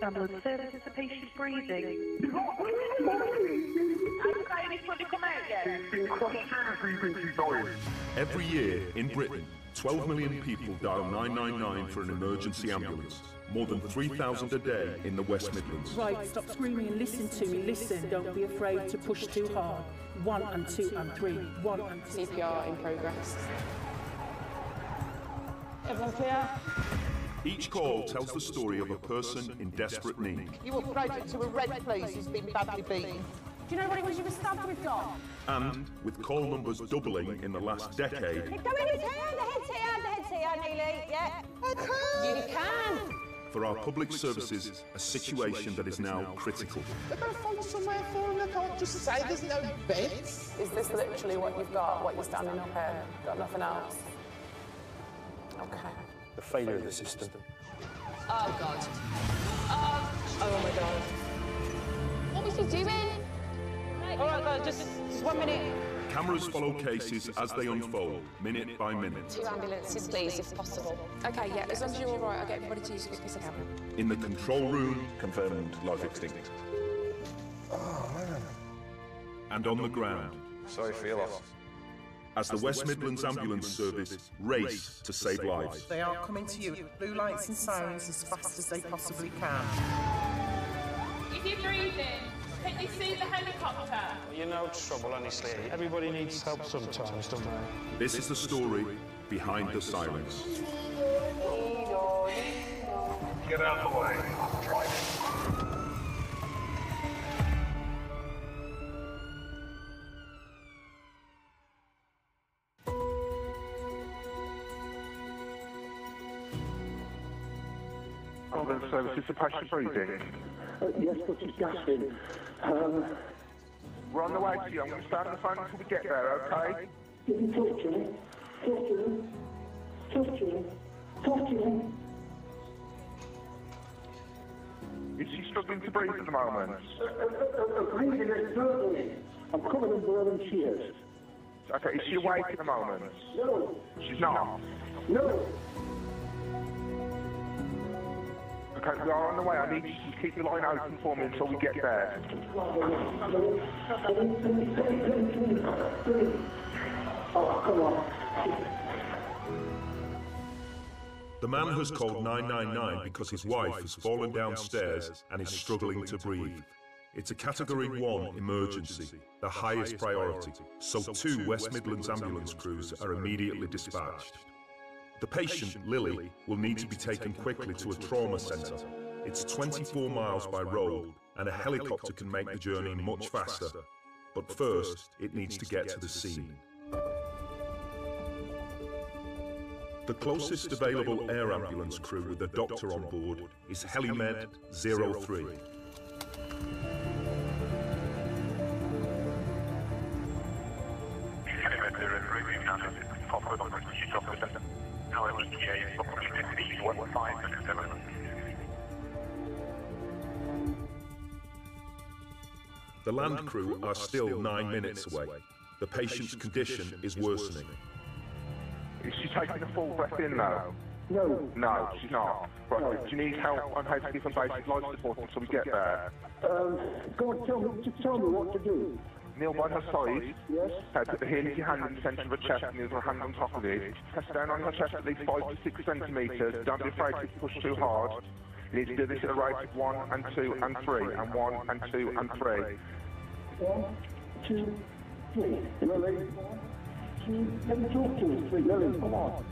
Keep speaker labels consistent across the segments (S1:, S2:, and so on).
S1: ambulance service. Is the patient breathing?
S2: Every year in Britain, 12 million people dial 999 for an emergency ambulance. More than 3,000 a day in the West Midlands.
S3: Right, stop screaming and listen to me. Listen, don't be afraid to push too hard. 1 and 2 and 3. 1 and 2.
S4: CPR in progress. Everyone clear?
S2: Each call tells the story of a person in desperate need.
S5: You were upgraded to a red police who's been badly beaten.
S4: Do you know what it was you were stabbed with, Dom?
S2: And, with call numbers doubling in the last decade...
S6: Go in his hand, the head's here, Neely, yeah.
S4: You can!
S2: For our public services, a situation that is now critical.
S5: They're going to find somewhere for them. They can't just say there's no beds.
S4: Is this literally what you've got, what you're standing up here? Got nothing else? Okay.
S7: The failure of the system.
S4: Oh, God. Oh, my God.
S6: What was he doing?
S4: All right, guys, just 1 minute.
S2: Cameras follow cases as they unfold, minute by minute.
S6: 2 ambulances, please, if possible.
S4: Okay, yeah, as long as you're all right, I'll get everybody to use a quick piece of camera.
S2: In the control room...
S7: Confirmed life extinct.
S5: Oh, man.
S2: And on the ground.
S7: Sorry for your loss.
S2: As the West Midlands Ambulance Service race to save lives.
S5: They are coming to you with blue lights and sirens as fast as they possibly can.
S8: If you're breathing, can you see the helicopter?
S7: You're no trouble, honestly. Everybody needs help sometimes, don't they?
S2: This is the story behind the sirens.
S7: Get out of the way.
S9: Ambulance service, is the patient breathing?
S10: Yes, but she's gasping.
S9: We're on the way to you. I'm going to start on the phone until we get there, okay?
S10: Did you talk to me? Talk to me? Talk to me? Talk to me?
S9: Is she struggling to breathe at the moment?
S10: Breathing externally. I'm covered in blood and tears.
S9: Okay, is she awake at the moment?
S10: No.
S9: She's not?
S10: No.
S9: Okay, we are on the way. I need you to keep the line open for me until we get there.
S10: Oh, come on.
S2: The man has called 999 because his wife has fallen downstairs and is struggling to breathe. It's a Category 1 emergency, the highest priority, so 2 West Midlands ambulance crews are immediately dispatched. The patient, Lily, will need to be taken quickly to a trauma centre. It's 24 miles by road, and a helicopter can make the journey much faster. But first, it needs to get to the scene. The closest available air ambulance crew with a doctor on board is Helimed 03.
S9: Helimed 03, we've now visited the Fokker on British Hospital. Now ETA is approximately S02E05.
S2: The land crew are still 9 minutes away. The patient's condition is worsening.
S9: Is she taking a full breath in now?
S10: No.
S9: No, she's not. Right, do you need help on how to give them basic life support until we get there?
S10: Go on, tell me what to do.
S9: Kneel by her side.
S10: Yes.
S9: Put the heel of your hand in the centre of her chest and the other hand on top of it. Press down on her chest at least 5 to 6 centimetres. Don't be afraid to push too hard. You need to do this at a rate of 1 and 2 and 3 and 1 and 2 and 3.
S10: 1, 2, 3. Lily. 1, 2. Let me talk to us, 3. Lily, come on.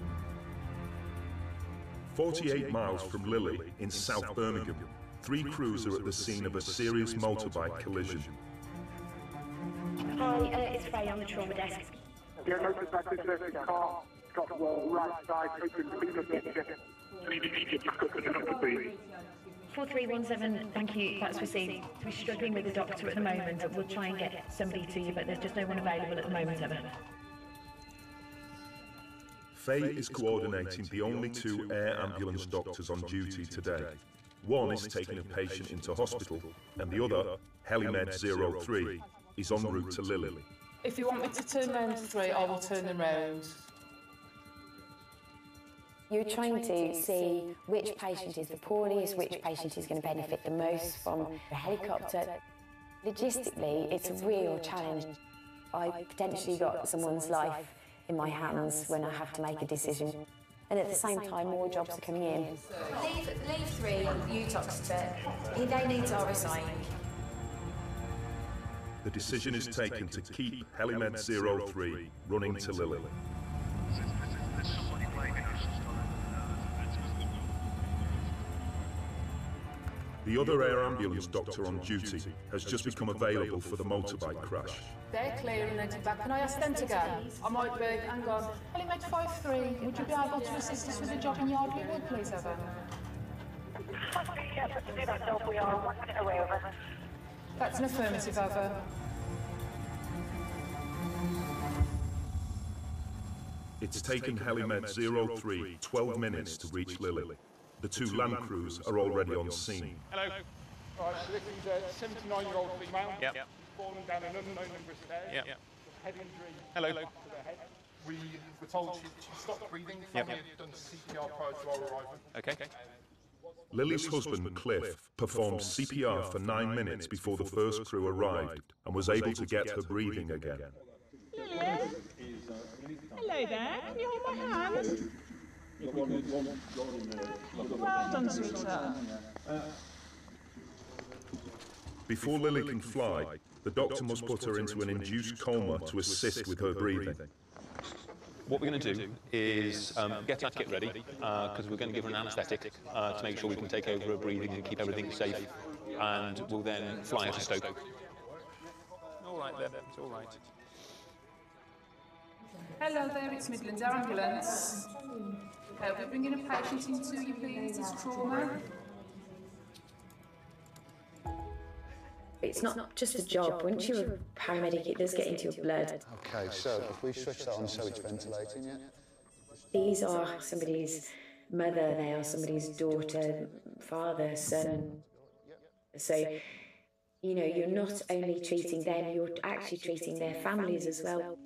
S2: 48 miles from Lily in South Birmingham, 3 crews are at the scene of a serious motorbike collision.
S1: Hi, it's Faye on the trauma desk.
S10: Yeah, no, the car got well, right side, open, clean up picture.
S1: 4317, thank you, that's received. We're struggling with the doctor at the moment, but we'll try and get somebody to you, but there's just no one available at the moment, Emma.
S2: Faye is coordinating the only 2 air ambulance doctors on duty today. One is taking a patient into hospital, and the other, Helimed 03, is en route to Lily.
S4: If you want me to turn round to 3, I will turn them round.
S11: You're trying to see which patient is the poorest, which patient is going to benefit the most from the helicopter. Logistically, it's a real challenge. I potentially got someone's life in my hands when I have to make a decision. And at the same time, more jobs are coming in. Leave 3 UTOX, but they need RSIing.
S2: The decision is taken to keep Helimed 03 running to Lily. The other air ambulance doctor on duty has just become available for the motorbike crash.
S8: They're clear and ready back. Can I ask them to go? I might be. Hang on. Helimed 53, would you be able to assist us with the job in Yardley Wood, please, Evan?
S6: Yes, I can do that job. We are 1 minute away, over.
S8: That's an affirmative, over.
S2: It's taken Helimed 03 12 minutes to reach Lily. The 2 land crews are already on scene.
S7: Hello. Right, so this is a 79-year-old female. Yep. Fallen down an unknown number of stairs. Yep. Head injury. Hello. To the head. We were told she stopped breathing. Family had done CPR prior to our arrival. Okay.
S2: Lily's husband, Cliff, performed CPR for 9 minutes before the first crew arrived and was able to get her breathing again.
S8: Lillian? Hello there. Can you hold my hand? Well done, sweetheart.
S2: Before Lily can fly, the doctor must put her into an induced coma to assist with her breathing.
S12: What we're going to do is get that kit ready, because we're going to give her an anaesthetic to make sure we can take over her breathing and keep everything safe, and we'll then fly her to Stoke.
S7: All right then, it's all right.
S8: Hello there, it's Midlands Air Ambulance. We're bringing a patient into you, please. It's trauma.
S11: It's not just a job. Once you're a paramedic, it does get into your blood.
S13: Okay, so if we switch that on so it's ventilating, yeah?
S11: These are somebody's mother, they are somebody's daughter, father, son. So, you know, you're not only treating them, you're actually treating their families as well.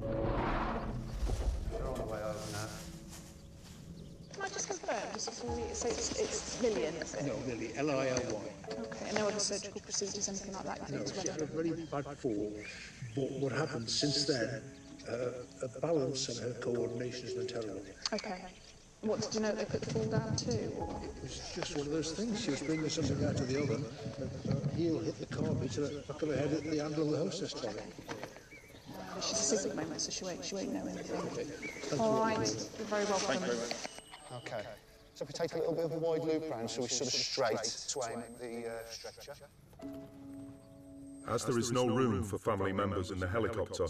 S13: We're on the way over now.
S8: Can I just confirm, so it's Lillian, is it?
S14: No, Lily, L-I-L-Y.
S8: Okay, and no other surgical procedures, anything like that?
S14: No, she had a very bad fall, but what happened since then, her balance and her coordination has been terrible.
S8: Okay. What, did you know they put the fall down too? Or?
S14: It was just one of those things. She was bringing something out of the oven, and heel hit the carpet, and the back of her head hit the handle of the hostess trolley.
S8: She's asleep at the moment, so she won't know anything. All right, you're very welcome.
S13: Thank you very much. Okay, so if we take a little bit of a wide loop round, so we're sort of straight to aim at the stretcher.
S2: As there is no room for family members in the helicopter,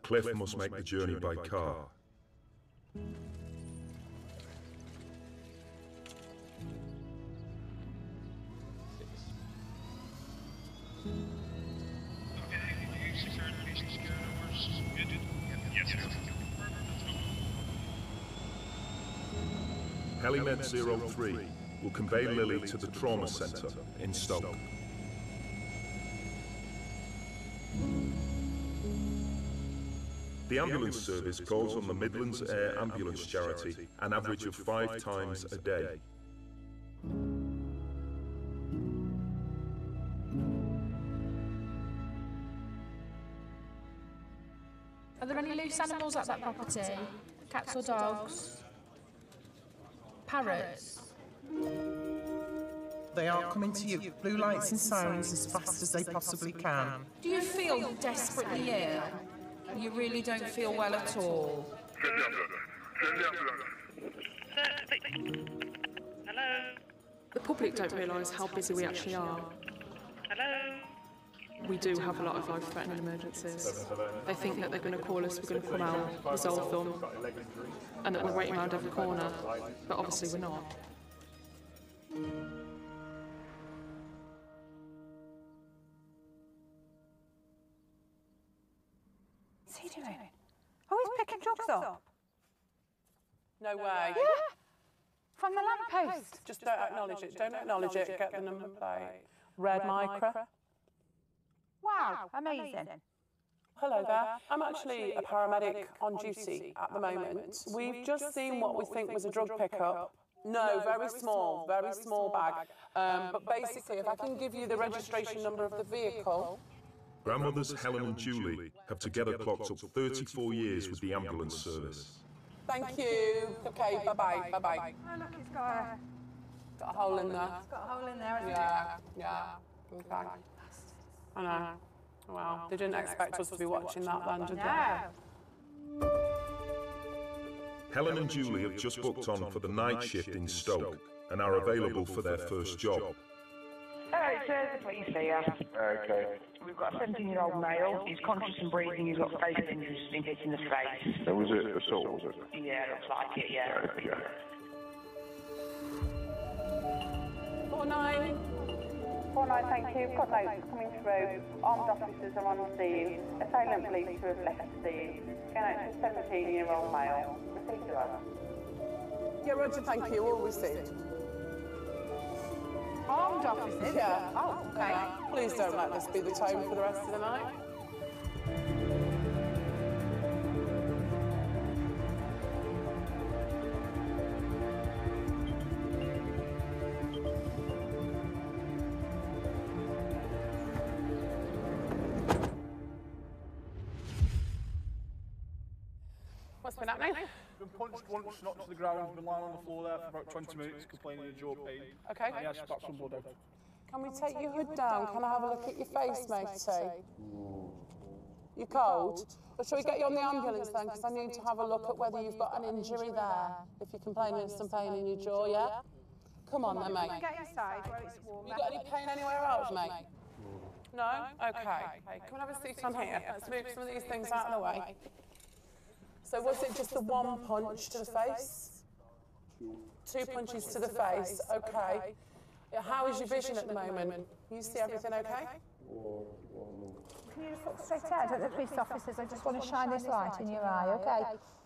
S2: Cliff must make the journey by car. Helimed 03 will convey Lily to the trauma centre in Stoke. The ambulance service calls on the Midlands Air Ambulance Charity an average of 5 times a day.
S8: Are there any loose animals at that property? Cats or dogs? Parrots?
S5: They are coming to you. Blue lights and sirens as fast as they possibly can.
S8: Do you feel desperately ill? You really don't feel well at all?
S15: Hello?
S3: The public don't realise how busy we actually are.
S15: Hello?
S3: We do have a lot of life-threatening emergencies. They think that they're going to call us, we're going to come out, resolve them, and that we're waiting around every corner, but obviously we're not.
S6: What's he doing? Oh, he's picking drugs up.
S4: No way.
S6: Yeah. From the lamppost.
S4: Just don't acknowledge it. Don't acknowledge it. Get the number plate. Red micro.
S6: Wow, amazing.
S4: Hello there. I'm actually a paramedic on duty at the moment. We've just seen what we think was a drug pickup. No, very small bag. But basically, if I can give you the registration number of the vehicle.
S2: Grandmothers Helen and Julie have together clocked up 34 years with the ambulance service.
S4: Thank you. Okay, bye-bye, bye-bye.
S6: Oh, look, it's got
S4: a hole in there.
S6: It's got a hole in there, hasn't it?
S4: Yeah. Okay. I know. Wow, they didn't expect us to be watching that then, did they?
S2: Helen and Julie have just booked on for the night shift in Stoke and are available for their first job.
S15: It's the police here.
S9: Okay.
S15: We've got a 17-year-old male. He's conscious and breathing. He's got face injuries. He's been hit in the face.
S9: So was it assault, was it?
S15: Yeah, looks like it, yeah.
S9: Okay.
S4: 49.
S16: 49, thank you. Got notes coming through. Armed officers are on the scene. Assailant believed to have left the scene. Going out to a 17-year-old male. Proceed to us.
S4: Yeah, Roger, thank you. All received.
S6: Armed officers?
S4: Yeah.
S6: Oh, okay.
S4: Please don't let this be the tone for the rest of the night. What's been happening?
S7: Been punched once, knocked to the ground, been lying on the floor there for about 20 minutes, complaining of jaw pain.
S4: Okay.
S7: And he has spat some blood out.
S4: Can we take your hood down? Can I have a look at your face, matey? You cold? Or shall we get you on the ambulance then? Because I need to have a look at whether you've got an injury there. If you're complaining of some pain in your jaw, yeah? Come on then, mate.
S6: Get inside where it's warm.
S4: You got any pain anywhere else, mate? No? Okay. Come and have a seat on here. Let's move some of these things out of the way. So was it just the one punch to the face? 2 punches to the face, okay. How is your vision at the moment? You see everything okay?
S6: Can you just look straight ahead at the police officers? I just want to shine this light in your eye, okay?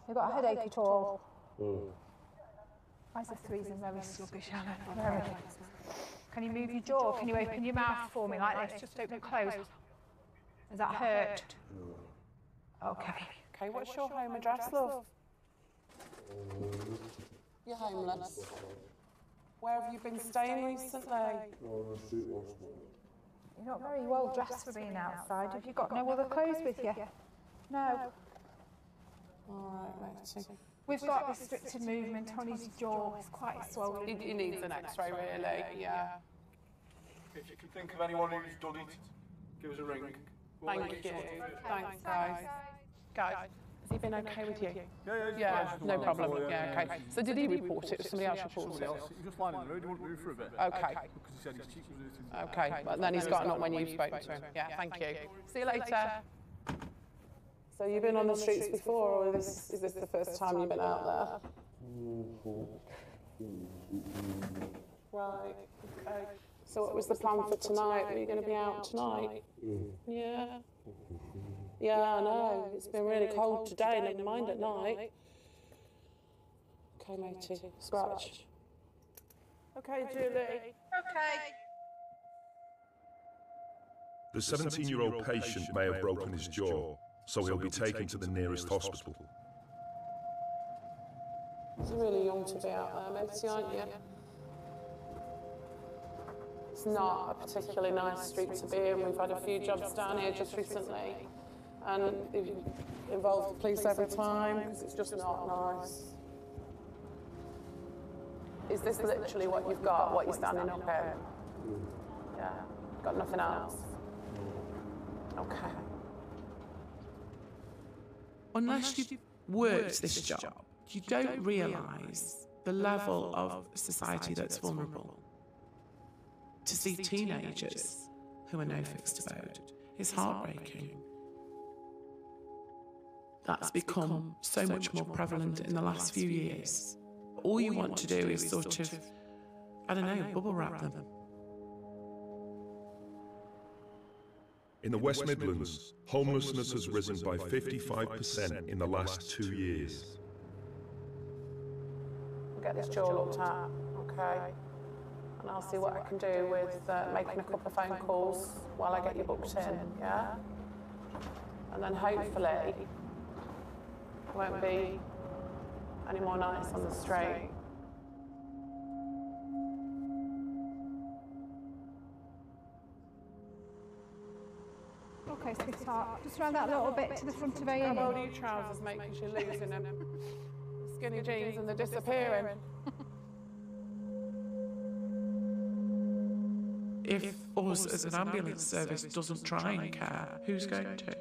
S6: You've got a headache at all? Why is the threes very sluggish, Alan? Very. Can you move your jaw? Can you open your mouth for me like this? Just open and close. Does that hurt? Okay.
S4: Okay, what's your home address, love? You're homeless. Where have you been staying recently?
S6: You're not very well dressed for being outside. Have you got no other clothes with you? No.
S4: All right, matey.
S6: We've got restricted movement on his jaw. It's quite swollen.
S4: He needs an X-ray, really, yeah.
S7: If you can think of anyone who's done it, give us a ring.
S4: Thank you. Thanks, guys. Guys, has he been okay with you?
S7: Yeah,
S4: no problem. Yeah, okay. So did he report it or somebody else reported it?
S7: He was just lying in the road, he wouldn't move for a bit.
S4: Okay.
S7: Because he said his cheek was hurting.
S4: Okay, but then he's gotten up when you spoke to him. Yeah, thank you. See you later. So you've been on the streets before, or is this the first time you've been out there? Right, okay. So what was the plan for tonight? Are you going to be out tonight? Yeah. Yeah, I know. It's been really cold today, never mind at night. Okay, matey, scratch. Okay, Julie.
S6: Okay.
S2: The 17-year-old patient may have broken his jaw, so he'll be taken to the nearest hospital.
S4: You're really young to be out there, matey, aren't you? It's not a particularly nice street to be in. We've had a few jobs down here just recently, and they've involved the police every time because it's just not nice. Is this literally what you've got, what you're standing up here? Yeah, got nothing else? Okay.
S5: Unless you've worked this job, you don't realise the level of society that's vulnerable. To see teenagers who are no fixed abode is heartbreaking. That's become so much more prevalent in the last few years. All you want to do is sort of, I don't know, bubble wrap them.
S2: In the West Midlands, homelessness has risen by 55% in the last 2 years.
S4: I'll get this jaw looked at, okay? And I'll see what I can do with making a couple of phone calls while I get you booked in, yeah? And then hopefully there won't be any more nights on the street.
S6: Okay, sweetheart. Just round that little bit to the front of A&E.
S4: How old are your trousers, mate, because you're losing them. Skinny jeans and they're disappearing.
S5: If us as an ambulance service doesn't try and care, who's going to?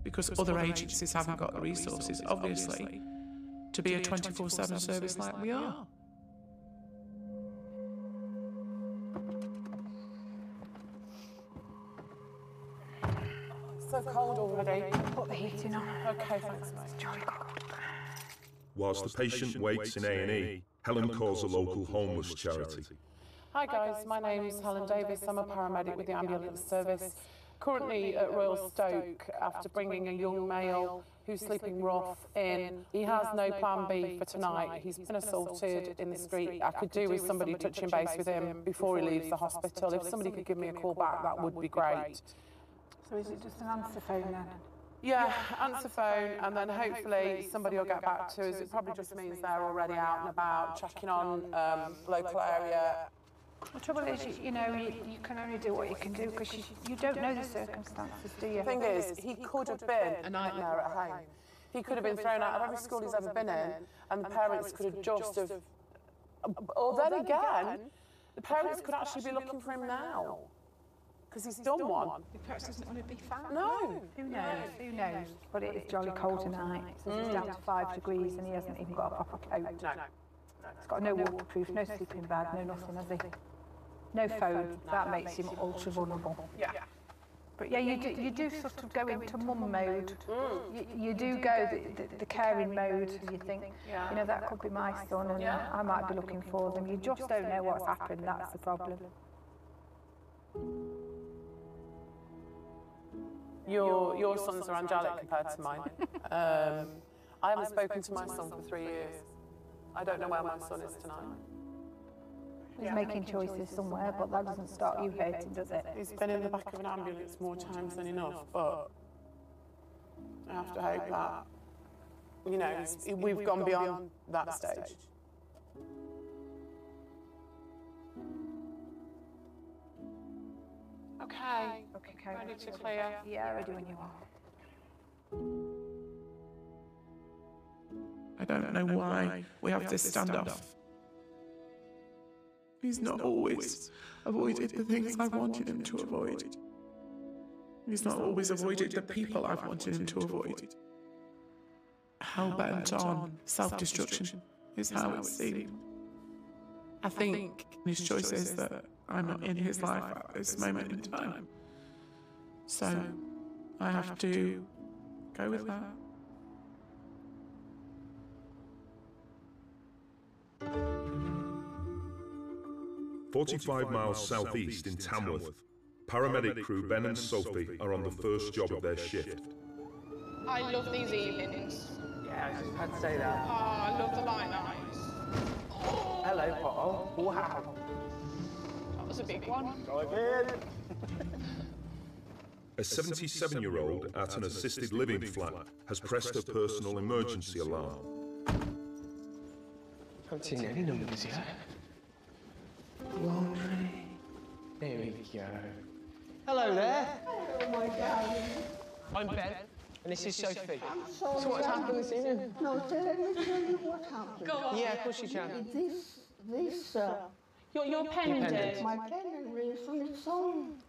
S5: Because other agencies haven't got the resources, obviously, to be a 24/7 service like we are.
S4: It's so cold already.
S6: Put the heating on.
S4: Okay, thanks, mate.
S6: It's jolly cold.
S2: Whilst the patient waits in A&E, Helen calls a local homeless charity.
S4: Hi guys, my name's Helen Davis. I'm a paramedic with the ambulance service. Currently at Royal Stoke after bringing a young male who's sleeping rough in. He has no plan B for tonight. He's been assaulted in the street. I could do with somebody touching base with him before he leaves the hospital. If somebody could give me a call back, that would be great.
S6: So is it just an answer phone then?
S4: Yeah, answer phone, and then hopefully somebody will get back to us. It probably just means they're already out and about, checking on local area.
S6: The trouble is, you know, you can only do what you can do because you don't know the circumstances, do you?
S4: The thing is, he could have been a nightmare at home. He could have been thrown out of every school he's ever been in, and the parents could have just have... Or then again, the parents could actually be looking for him now, because he's done one.
S6: He perhaps doesn't want to be found.
S4: No.
S6: Who knows? Who knows? But it is jolly cold tonight. It says it's down to 5 degrees and he hasn't even got a proper coat.
S4: No.
S6: He's got no waterproof, no sleeping bag, no nothing, has he? No phone. That makes him ultra vulnerable.
S4: Yeah.
S6: But yeah, you do sort of go into mum mode. You do go the caring mode. You think, you know, that could be my son and I might be looking for them. You just don't know what's happened. That's the problem.
S4: Your sons are angelic compared to mine. I haven't spoken to my son for 3 years. I don't know where my son is tonight.
S6: He's making choices somewhere, but that doesn't stop you hurting, does it?
S4: He's been in the back of an ambulance more times than enough, but I have to hope that, you know, we've gone beyond that stage. Okay.
S6: Okay.
S4: Ready to clear?
S6: Yeah, ready when you are.
S5: I don't know why we have this standoff. He's not always avoided the things I wanted him to avoid. He's not always avoided the people I've wanted him to avoid. Hell-bent on self-destruction is how it seemed. I think his choice is that I'm not in his life at this moment in time. So I have to go with that.
S2: 45 miles southeast in Tamworth, paramedic crew Ben and Sophie are on the first job of their shift.
S17: I love these evenings.
S18: Yeah, I just had to say that.
S17: Oh, I love the light nights.
S18: Hello, Potter. Wow.
S17: That was a big one.
S2: A 77-year-old at an assisted living flat has pressed a personal emergency alarm.
S18: Haven't seen any numbers yet. Laundry. There we go. Hello there.
S19: Hello, my darling.
S18: I'm Ben, and this is Sophie.
S19: I'm sorry.
S18: So what's happened this evening?
S19: No, let me tell you what happened.
S17: Go on.
S18: Yeah, of course you can.
S19: This,
S17: Your pendant.
S19: My pendant rings on its own.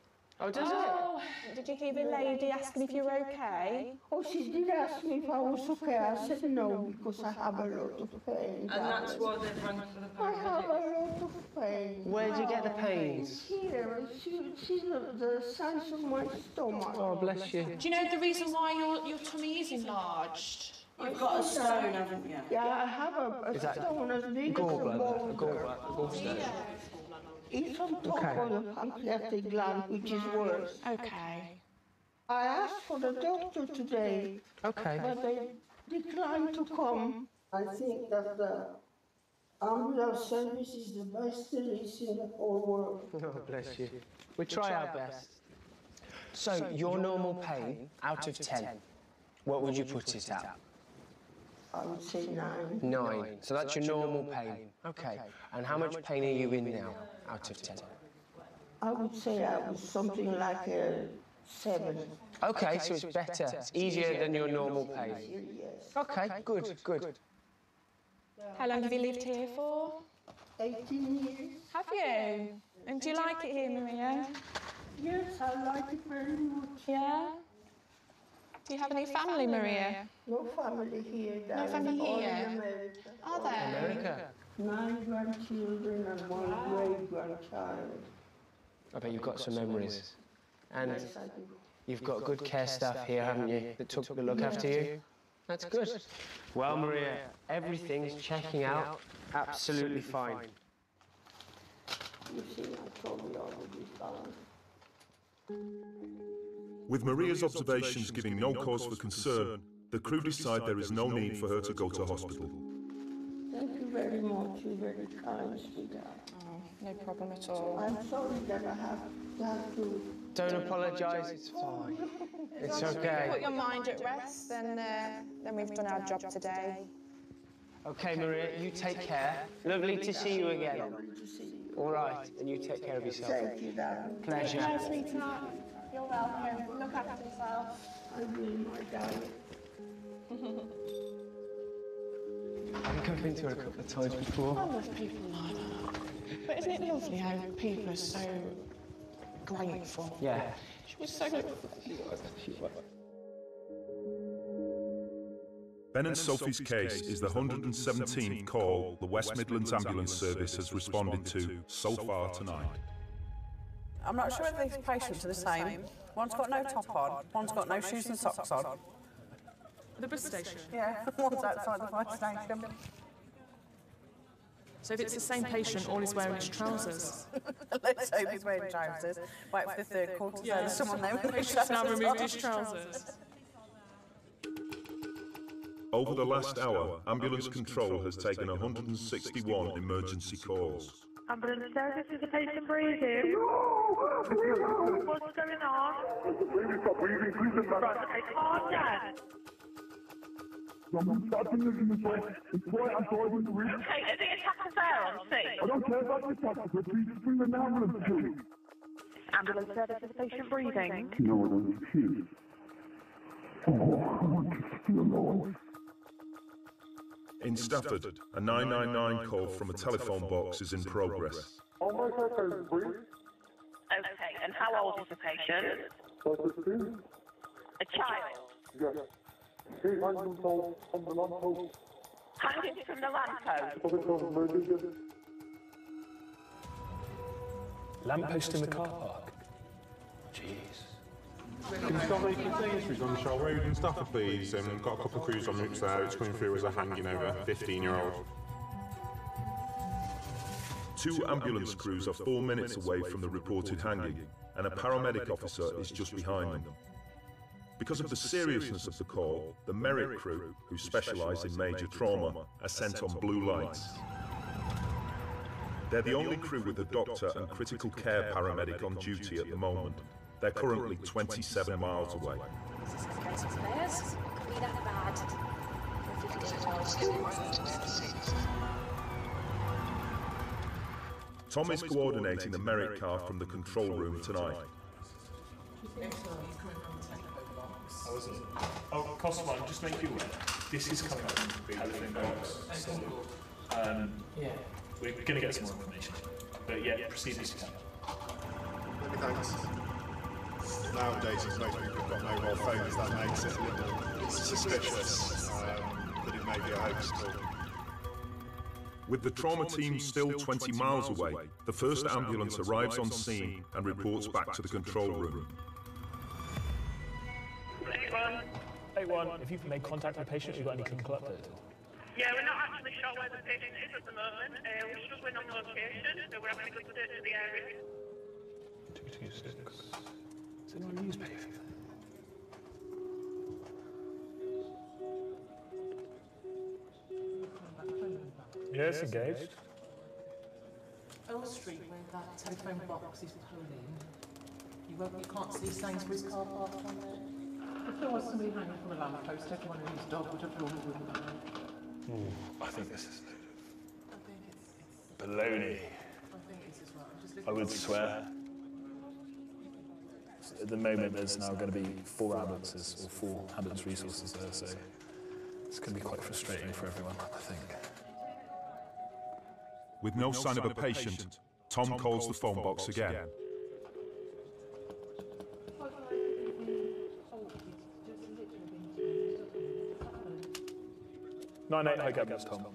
S18: Oh, does
S17: it? Did you hear the lady asking if you were okay?
S19: Oh, she did ask me if I was okay. I said no, because I have a lot of pain.
S17: And that's what they've run for the
S19: I have a lot of pain.
S18: Where did you get the pains?
S19: Here, she's the size of my stomach.
S18: Oh, bless you.
S17: Do you know the reason why your tummy is enlarged? You've got a stone, haven't you?
S19: Yeah, I have a stone as big as a
S18: gallstone.
S19: It's on top of the pancreatic gland, which is worse.
S17: Okay.
S19: I asked for the doctor today, but they declined to come. I think that the ambulance service is the best service in the whole world.
S18: Oh, bless you. We try our best. So, your normal pain, out of 10, what would you put it at?
S19: I would say 9.
S18: 9. So that's your normal pain. Okay. And how much pain are you in now, out of 10?
S19: I would say I was something like a 7.
S18: Okay, so it's better. It's easier than your normal pain.
S19: Yes.
S18: Okay, good, good.
S17: How long have you lived here for?
S19: 18 years.
S17: Have you? And do you like it here, Maria?
S19: Yes, I like it very much.
S17: Yeah? Do you have any family, Maria?
S19: No family here,
S17: No
S19: darling.
S17: family
S19: All
S17: here?
S19: in America.
S17: Are they?
S18: America?
S19: 9 grandchildren and 1 great-grandchild.
S18: I bet you've got some memories. And
S19: Yes, I do.
S18: you've got good care staff here, haven't you, that took good look after you? That's good. Well, Maria, everything's checking out absolutely fine.
S19: You see, I told you all would be fine.
S2: With Maria's observations giving no cause for concern, the crew decide there is no need for her to go to hospital.
S19: Thank you very much. You're very kind, sweetheart.
S17: Oh, no problem at all.
S19: I'm sorry that I have to...
S18: Don't apologise, it's fine. It's okay.
S17: Put your mind at rest, then we've done our job today.
S18: Okay, Maria, you take care. Lovely to see you again. All right, and you take care of yourself.
S19: Thank you, darling.
S18: Pleasure.
S17: Hi, sweetheart. You're welcome. Look after yourself.
S19: I will, my darling.
S18: I've been to her a couple of times before.
S17: I love people like that. But isn't it lovely how people are so grateful?
S18: Yeah.
S17: She was so good.
S2: Ben and Sophie's case is the 117th call the West Midlands Ambulance Service has responded to so far tonight.
S4: I'm not sure if these patients are the same. One's got no top on, one's got no shoes and socks on.
S3: The bus station?
S4: Yeah, one's outside the bus station.
S3: So if it's the same patient, all he's wearing is trousers.
S4: Let's hope he's wearing trousers. Wait for the third call to say there's someone there with no
S3: Patient's now
S4: trousers
S3: removed
S4: on.
S3: his trousers.
S2: Over the last hour, ambulance control has taken 161 emergency calls.
S16: Ambulance service, is the patient breathing? What's going on? Right, okay, calm down.
S10: Someone's starting to listen to it's why I'm driving the rig.
S16: Okay, is the attacker there on scene?
S10: I don't care about the attacker, but please bring an ambulance to me.
S16: Ambulance service, is the patient breathing?
S10: No, I don't hear. Oh, I want to feel alive.
S2: In Stafford, a 999 call from a telephone box is in progress.
S10: Oh my God, breathe.
S16: Okay, and how old is the patient?
S10: 15.
S16: A child?
S10: Yes. He hanging from the lamppost.
S16: Hanging from the lamppost?
S10: Public health emergency.
S12: Lamppost in the car park? Jeez.
S20: Can you stop making things on Shell Road and Stafford, please? We've got a couple of crews on routes there. It's coming through as a hanging over 15-year-old.
S2: 2 ambulance crews are 4 minutes away from the reported hanging, and a paramedic officer is just behind them. Because of the seriousness of the call, the Merit crew, who specialise in major trauma, are sent on blue lights. They're the only crew with a doctor and critical care paramedic on duty at the moment. They're currently 27 miles away. Tom is coordinating the Merit car from the control room tonight.
S21: Oh, Cosmo, just make you aware, this is coming up from the telephone box. So,
S18: yeah.
S21: We're going to get some more information. But yeah, proceed as you can.
S22: Many thanks. Nowadays, as most people have got mobile phones, that makes it a little suspicious that it may be a hoax call.
S2: With the trauma team still 20 miles away, the first ambulance arrives on scene and reports back to the control room.
S21: 8-1, if you've made contact with the patient, you've got any clinical update?
S16: Yeah, we're not actually sure where the patient is at the moment. We're struggling on location, so we're having a good search of the area.
S21: 226. Is it on a newspaper? Yes, engaged.
S5: Earl Street, where that telephone box is pulling, you You can't see Sainsbury's car park on there. If there was somebody hanging from a lamppost, everyone and his dog would have run, wouldn't they?
S21: I think this is baloney. I would swear. At the moment, there's now going to be 4 ambulances or 4 ambulance resources there, so it's going to be quite frustrating for everyone, I think.
S2: With no sign of a patient, Tom calls the phone box again.
S21: 9-8, High Ambulance, Tom.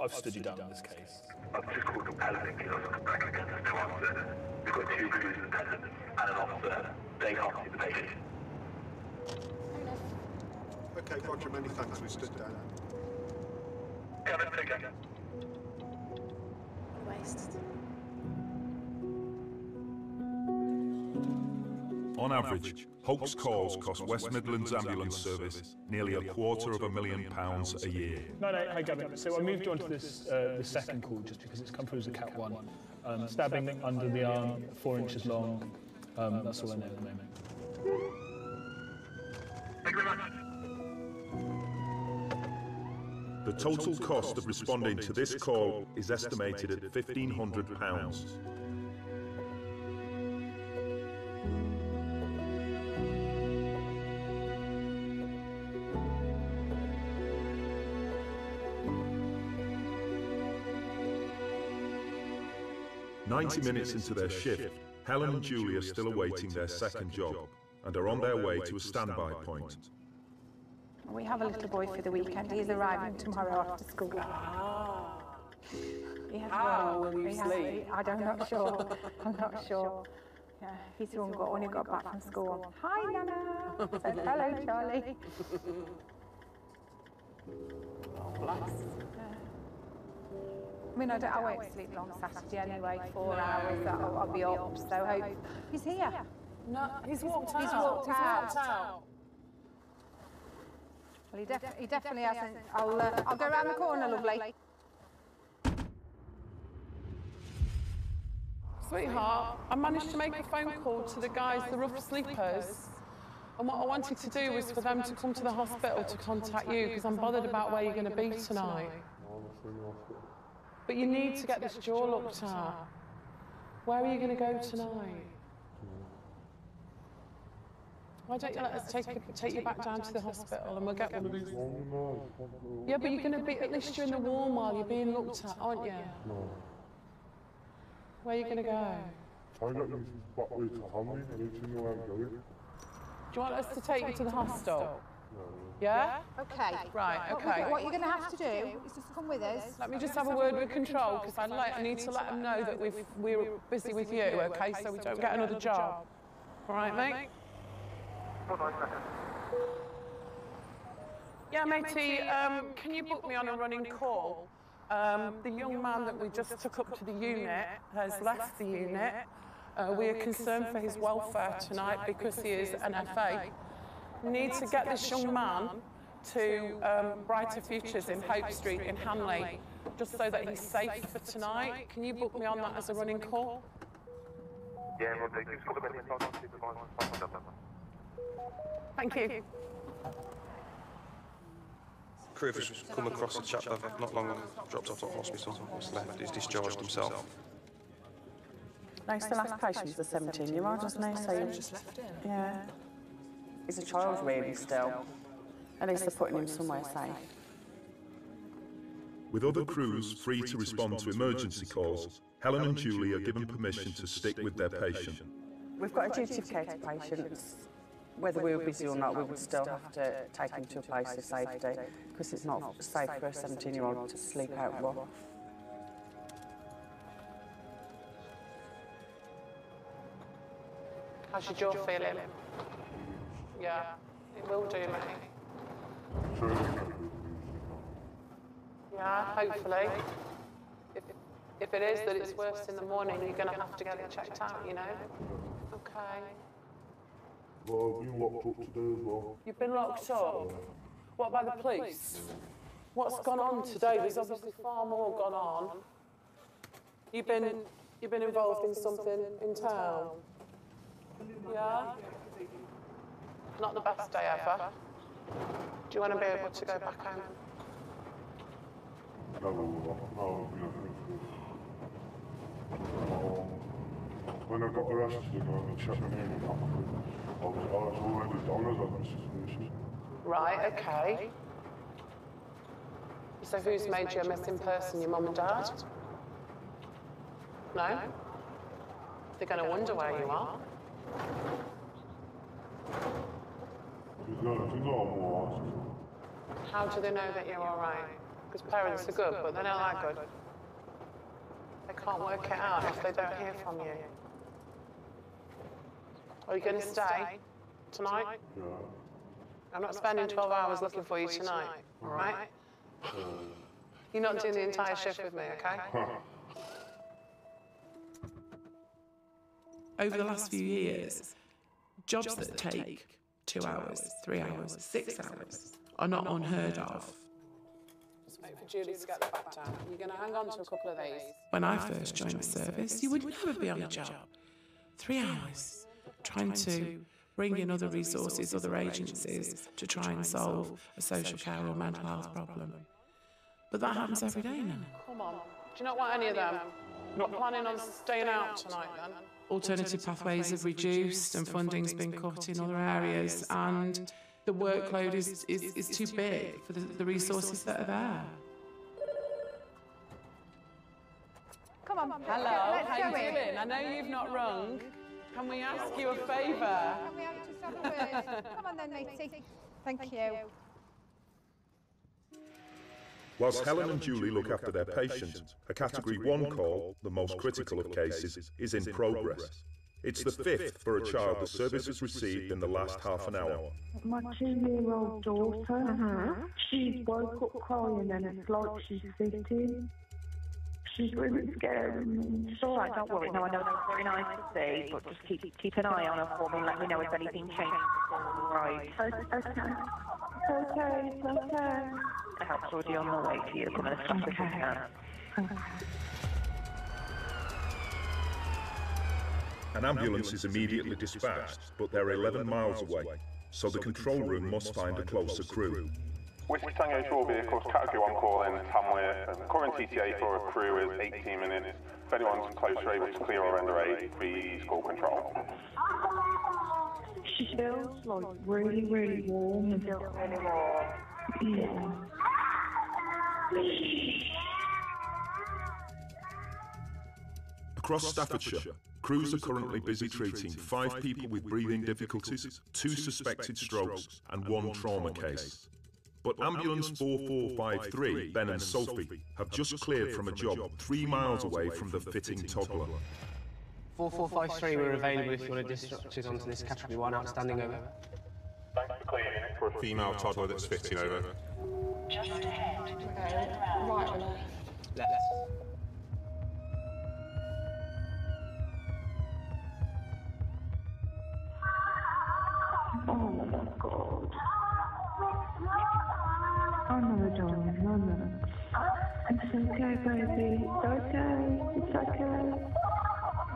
S21: I've stood you down in this case.
S1: I've just called the Pelican Killers back again. There's no answer. We've got 2 crews in attendance and an officer. They can't see the patient.
S22: Okay, Roger, many thanks. We stood down.
S1: Kevin, take care.
S8: Waste.
S2: On average, hoax calls cost West Midlands Ambulance Service nearly £250,000 a year.
S21: 9-8, High Gavin. So I moved on to this the second call just because it's come through as a Cat 1. Stabbing under the arm, 4 inches long. That's all I know at the moment.
S1: Thank you very much.
S2: The total cost of responding to this call is estimated at £1,500. 90 minutes into their shift, Helen and Julie are still awaiting their second job and are on their way to a standby point.
S6: We have a little boy for the weekend. He's arriving tomorrow after school.
S4: How will you sleep?
S6: I'm not sure. I'm not sure. Yeah, he's only got back from school. Hi, Nana. Said hello, Charlie.
S4: Oh, bless.
S6: I mean, I won't sleep long Saturday anyway. 4 hours. I'll be up. So hope he's here.
S4: No, he's walked out.
S6: He's walked out. Well, he definitely hasn't. I'll go around the corner, lovely.
S4: Sweetheart, I managed to make a phone call to the guys, the rough sleepers. And what I wanted to do was for them to come to the hospital to contact you because I'm bothered about where you're going to be tonight. But you need to get this jaw looked at. Where are you going to go tonight? Why don't you let us take you back down to the hospital and we'll get one of these? Yeah, but you're going to be, at least you're in the warm while you're being looked at, aren't you?
S10: No.
S4: Where are you going to go?
S10: Try and get them back way to Hanley. I don't think know where I'm going.
S4: Do you want us to take you to the hostel?
S10: No.
S4: Yeah?
S6: Okay.
S4: Right, okay.
S6: What you're going to have to do is just come with us.
S4: Let me just have a word with control because I need to let them know that we're busy with you, okay, so we don't get another job. All right, mate? Yeah, matey, can you book me on a running call? The young man that we just took up to the unit has left the unit. We are concerned for his welfare tonight because he is an FA. We need to get this young man to Brighter Futures in Hope Street in Hanley, just so that he's safe for tonight. Can you book me on that as a running call?
S1: Yeah, we'll take you.
S4: Thank you.
S11: Crew has come across a chap that I've not long dropped off at hospital. What's left is discharged himself.
S23: No, it's the last patient, he's a 17-year-old, wasn't he? So
S4: Just left him.
S23: yeah. He's a child really still. At least they're putting him somewhere safe.
S2: With other crews free to respond to emergency calls, Helen and Julie are given permission to stick with their patient.
S23: We've got a duty of care to patients. Whether we were busy or not, we would still have to take him to a place of safety because it's not safe for a 17-year-old to sleep out rough.
S4: How's your jaw feeling? Yeah, it will do, mate. Yeah, hopefully. If it is that it's worse in the morning, you're going to have to get it checked out, you know? Okay.
S10: Well, I've been locked up today as well.
S4: You've been locked up? What, by the police? What's gone on today? There's obviously far more gone on. You've been involved in something in town? Yeah? Not the best day ever. Do you want to be able to go back home?
S10: When I got arrested, I checked my name I was already done as a suspicious.
S4: Right, okay. So who's made you a missing person? Your mum and dad? No? They're going to wonder where you are. How do they know that you're all right? Because parents are good, but they're not that good. They can't work it out if they don't hear from you. Are you going to stay tonight?
S10: Yeah.
S4: I'm not spending 12 hours looking for you tonight, all right? You're not doing the entire shift with me, okay?
S5: Over the last few years, jobs that take 2 hours, 3 hours, 6 hours are not unheard of.
S4: Just wait for Julie to get the back down. You're going to hang on to a couple of these.
S5: When I first joined the service, you would never be on a job. 3 hours, trying to bring in other resources, other agencies to try and solve a social care or mental health problem. But that happens every day now.
S4: Come on. Do you not want any of them? Not planning on staying out tonight, then?
S5: Alternative pathways have reduced and funding's been cut in other areas, and the workload is too big for the resources that are there.
S6: Come on.
S4: Hello,
S6: Let's
S4: how
S6: go
S4: you
S6: in.
S4: doing? I know you've not rung. Can we ask you a favour?
S6: Can we just have a word? Come on then, matey. Thank you.
S2: Whilst Helen and Julie look after their patient, a Category 1 call, the most critical of cases, is in progress. It's the 5th for a child the service has received in the last half an hour.
S19: My 2-year-old daughter, she woke up crying and it's like she's sitting. She's really scared.
S13: It's all right, don't worry. No, I know that's very nice to see, but just keep an eye on her for me and let me know if anything changes. All right.
S19: Okay.
S13: The help's already on the way to you. Come and stop if we can.
S2: An ambulance is immediately dispatched, but they're 11 miles away, so the control room must find a closer crew.
S14: Whiskey Tango to all vehicles, Category 1 call in, Tamworth. Current ETA for a crew is 18 minutes. If anyone's closer, able to clear or render aid, please call control.
S19: She feels like really warm.
S13: She feels really warm.
S19: Yeah.
S2: Across Staffordshire, crews are currently busy treating 5 people with breathing difficulties, 2 suspected strokes and 1 trauma case. But Ambulance 4453, Ben and Sophie, have just cleared from a job 3 miles away from the fitting toddler.
S18: 4453, we're available if you want to disrupt us onto this Category 1 outstanding over.
S14: Thanks for clearing it.
S20: For a female toddler that's fitting over.
S8: Just ahead. Okay, right or left?
S18: Left.
S19: Oh my God. Oh no, darling, no. It's okay, baby. It's okay. It's okay.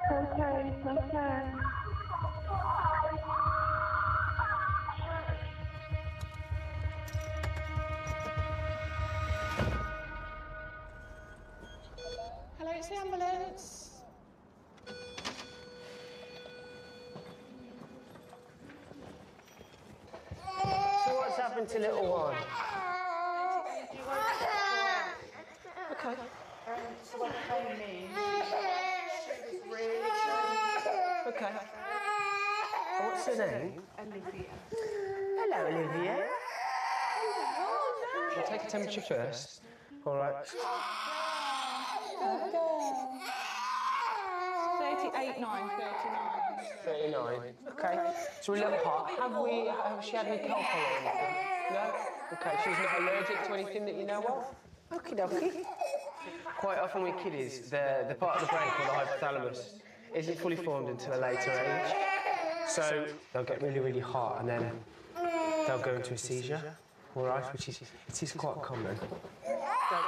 S19: It's okay. It's okay.
S8: Hello, it's the ambulance.
S18: So what's happened to little one?
S8: Okay.
S19: So when they came in, she was really
S18: Okay. What's her name?
S19: Olivia.
S18: Hello, Olivia. I'll take a temperature first. All right.
S8: 38.9, 39.
S18: 39. Okay. So we're a little hot. Have she had any cold or anything? No? Okay, she's not allergic to anything that you know of? Okie dokie. Quite often with kiddies, the part of the brain called the hypothalamus isn't fully formed until a later age. So they'll get really hot and then they'll go into a seizure, all right, which is quite common. Don't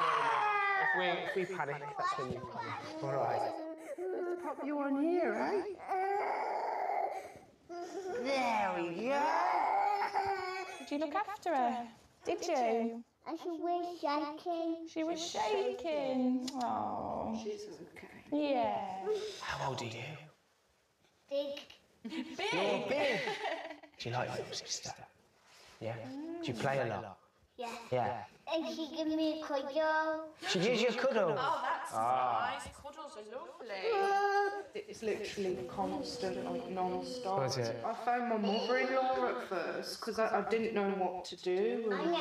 S18: worry, if we panic, that's when you panic, all right.
S19: Let's pop you on here, eh?
S6: you look after her? Did you?
S7: And she was shaking.
S6: She was shaking. Oh.
S17: She's okay.
S6: Yeah.
S18: How old are you?
S7: Big.
S18: You're big. Do you like your sister? Yeah? Do you play a lot?
S7: Yeah.
S18: Yeah.
S7: And she gave me a cuddle.
S18: She gives you a cuddle?
S17: Oh, that's nice. Cuddles are lovely. It's literally constant, like non-stop.
S18: Was it?
S17: I phoned my mother-in-law at first because I didn't know what to do. And,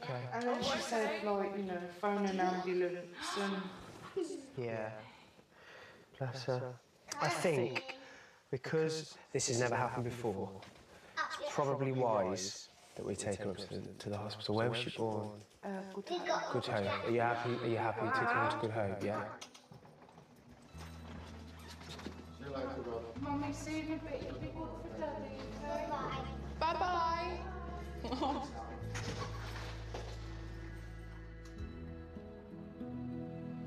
S18: Okay.
S17: and then she said, like, you know, phone an ambulance and...
S18: Yeah. Bless her. I think because this has never happened before, it's probably wise that we take her up to the hospital. Where was she born?
S17: Good Hope.
S18: Good Hope. Are you happy to come to Good Hope? Yeah.
S17: Mummy, see you in a bit. You'll be good for Daddy. Bye-bye.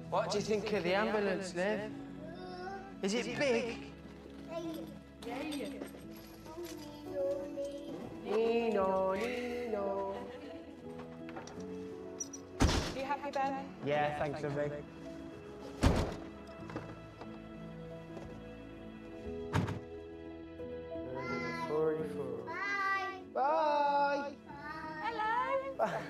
S18: What do you think of the ambulance, Liv? Is it big? Nino, Nino.
S6: You happy, Ben?
S18: Yeah, thanks, lovely. Bye.
S6: Hello.
S18: Bye.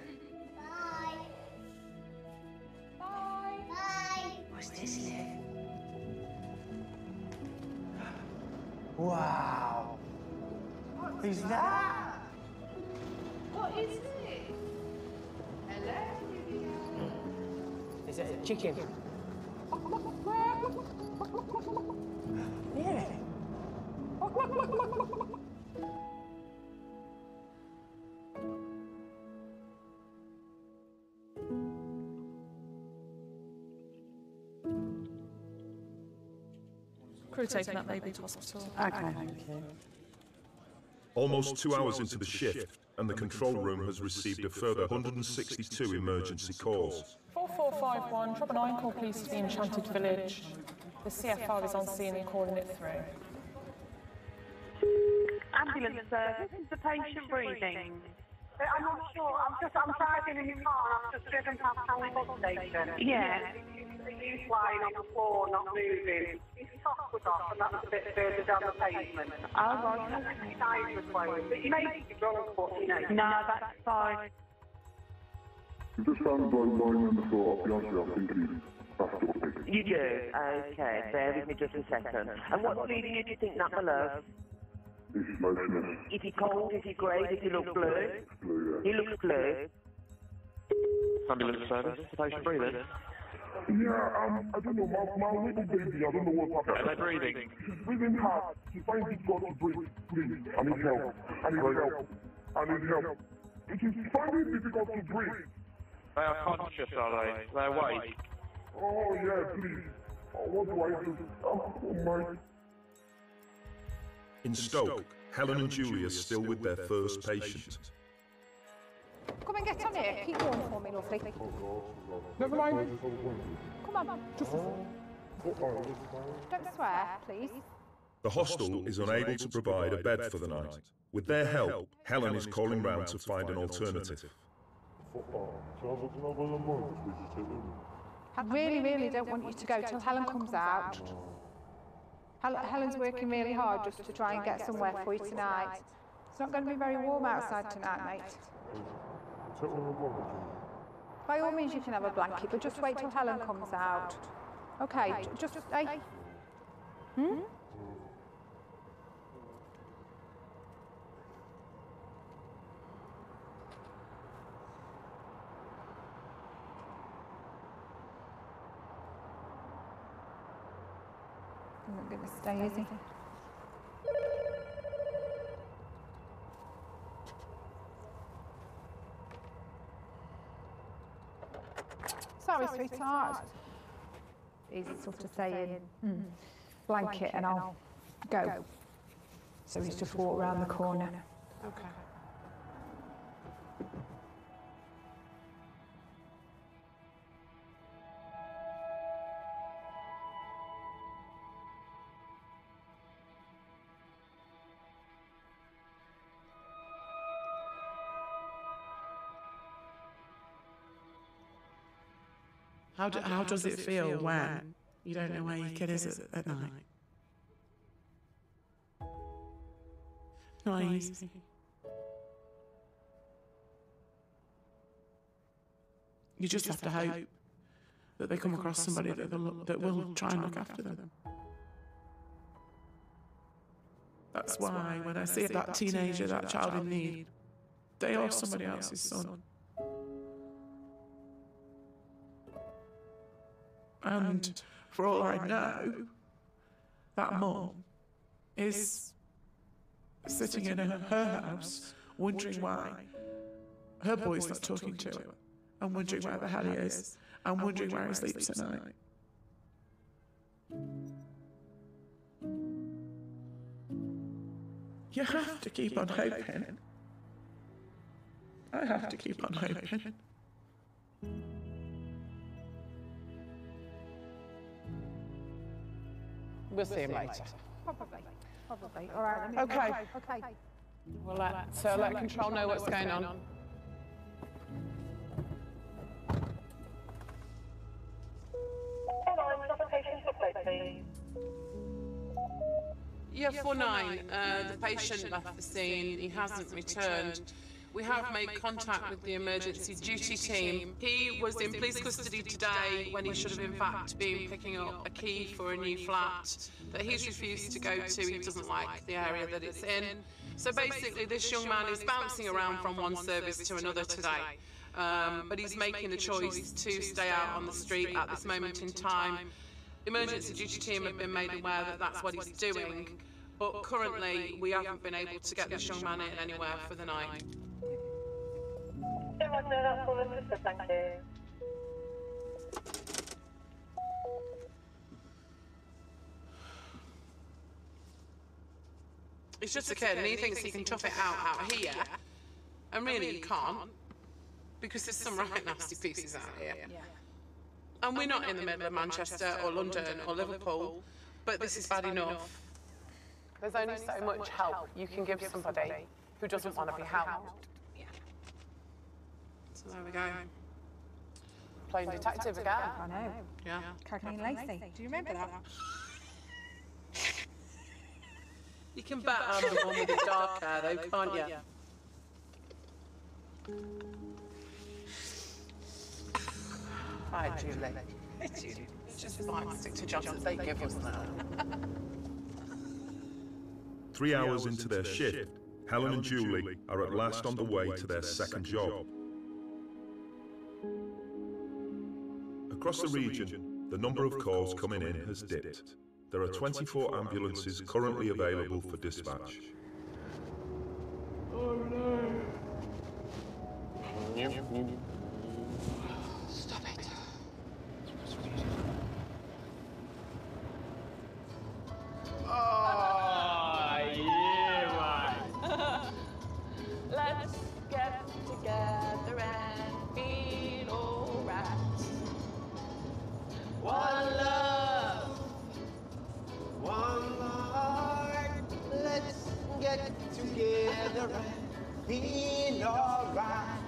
S7: What's this, Liv?
S18: Wow. Who's that?
S17: What is it? Hello?
S18: Is it a chicken? Yeah.
S3: Crew taking that baby to hospital.
S23: Okay, thank you.
S2: Almost 2 hours into the shift, and the control room has received a further 162 emergency calls.
S3: 4451, drop a 9 call please to the Enchanted Village. The CFR is on scene and calling it through.
S13: Ambulance service, is the patient breathing? I'm not sure. I'm driving in the car and I've just driven past Hanley bus station. Yeah. The youth lying on the floor, not moving. His top was off and that was a bit further down the pavement. Oh, right. His eyes were closed. But you may be drunk, but you know.
S16: No, that's fine.
S10: You just sounded like lying on the floor. I'll be honest with you, I think he's passed away.
S13: You do? Okay, bear with me just a second. And what's leading you to think that, my love?
S10: He's motionless.
S13: Is he cold? Is he grey? Does he look blue?
S10: Blue,
S13: He looks blue.
S11: Ambulance service, the patient breathing.
S10: Yeah, I don't know, my little baby, I don't know what's happening.
S11: Are they breathing?
S10: She's breathing hard. She finds it difficult to breathe. Please, I need help. I need help. I need help. She's finding it difficult to breathe.
S11: They are conscious, are they? They're awake.
S10: Oh, yeah, please. What do I do? Oh, my.
S2: In Stoke, Helen and Julie are still with their first patient.
S6: Come and get on here. Keep going for me, lovely.
S10: Never mind.
S6: Come on. Just don't swear, please.
S2: The hostel is unable to provide a bed for the night. With their help, Helen is calling round to find an alternative.
S6: I really, really don't want you to go till Helen comes out. Helen's working really hard just to try and get somewhere for you tonight. It's not going to be very warm outside tonight, mate. By all means, you can have a blanket, but just wait till Helen comes out. Okay, just hey. Hmm? I'm not going to stay, is he? Sorry, sweetheart. He's sort of saying, blanket and I'll go. So he's just walked round the corner.
S17: Okay.
S5: How does it feel when you don't know where your kid is at night? Not easy. You just have to hope that they come across somebody that will try and look after them. That's why when I see that teenager, that child in need, they are somebody else's son. And for all I know, that mum is sitting in her house wondering why her boy's not talking to her, and wondering where the hell he is, and wondering where he sleeps at night. You have to keep on hoping. I have to keep on hoping.
S4: We'll see him later.
S6: Probably. All right.
S4: Okay.
S6: Okay.
S4: We'll let control know what's going on.
S13: Hello, stop a patient's update, please.
S17: Yeah, 49. The patient left the scene. He hasn't returned. We have made contact with the emergency duty team. He was in police custody today when he should have in fact been picking up a key for a new flat that he's refused to go to. He doesn't like the area that it's in. So basically this young man is bouncing around from one service to another today. But he's making the choice to stay out on the street at this moment in time. Emergency duty team have been made aware that that's what he's doing, but currently we haven't been able to get this young man in anywhere for the night.
S13: That's all assisted, thank you.
S17: He's just a kid and he thinks he can tough it out here, and really he can't, because there's some right nasty pieces out here. And we're not in the middle of Manchester or London or Liverpool, but this is bad enough.
S4: There's only so much help you can give somebody who doesn't want to be helped.
S17: So there we go.
S4: Playing detective again.
S6: I know.
S17: Yeah.
S6: Kathleen Lacey. Do you remember that?
S17: You can bet I'm the one with the dark hair though, can't you?
S4: Hi, Julie. Hey, Julie. It's just fine. Stick to jobs that they give us now.
S2: 3 hours into their shift, Helen and Julie are at last on the way to their second job. Across the region, the number of calls coming in has dipped. There are 24 ambulances currently available for dispatch.
S18: Oh no!
S17: Stop it.
S18: Oh, yeah, man.
S17: Let's get together and feel alright.
S18: One love, one heart. Let's get together and feel alright.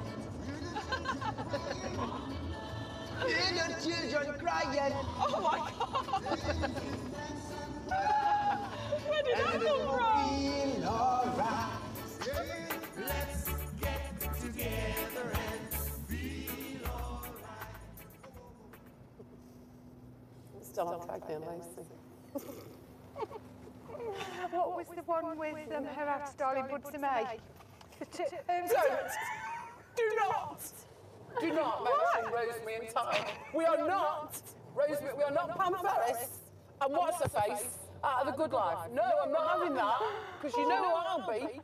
S18: Hear the children crying.
S17: Oh my God! Where did I come from?
S18: Feel alright.
S9: Let's get together and feel alright.
S4: Still on Kathleen Lacey.
S6: What was the one with her after darling Buds and May?
S4: Do not mention Rosemary and Ty. We are not Rosemary. We are not Pam Ferris. And what's her face out of The Good Life? No, I'm not having that, because you know who I'll be.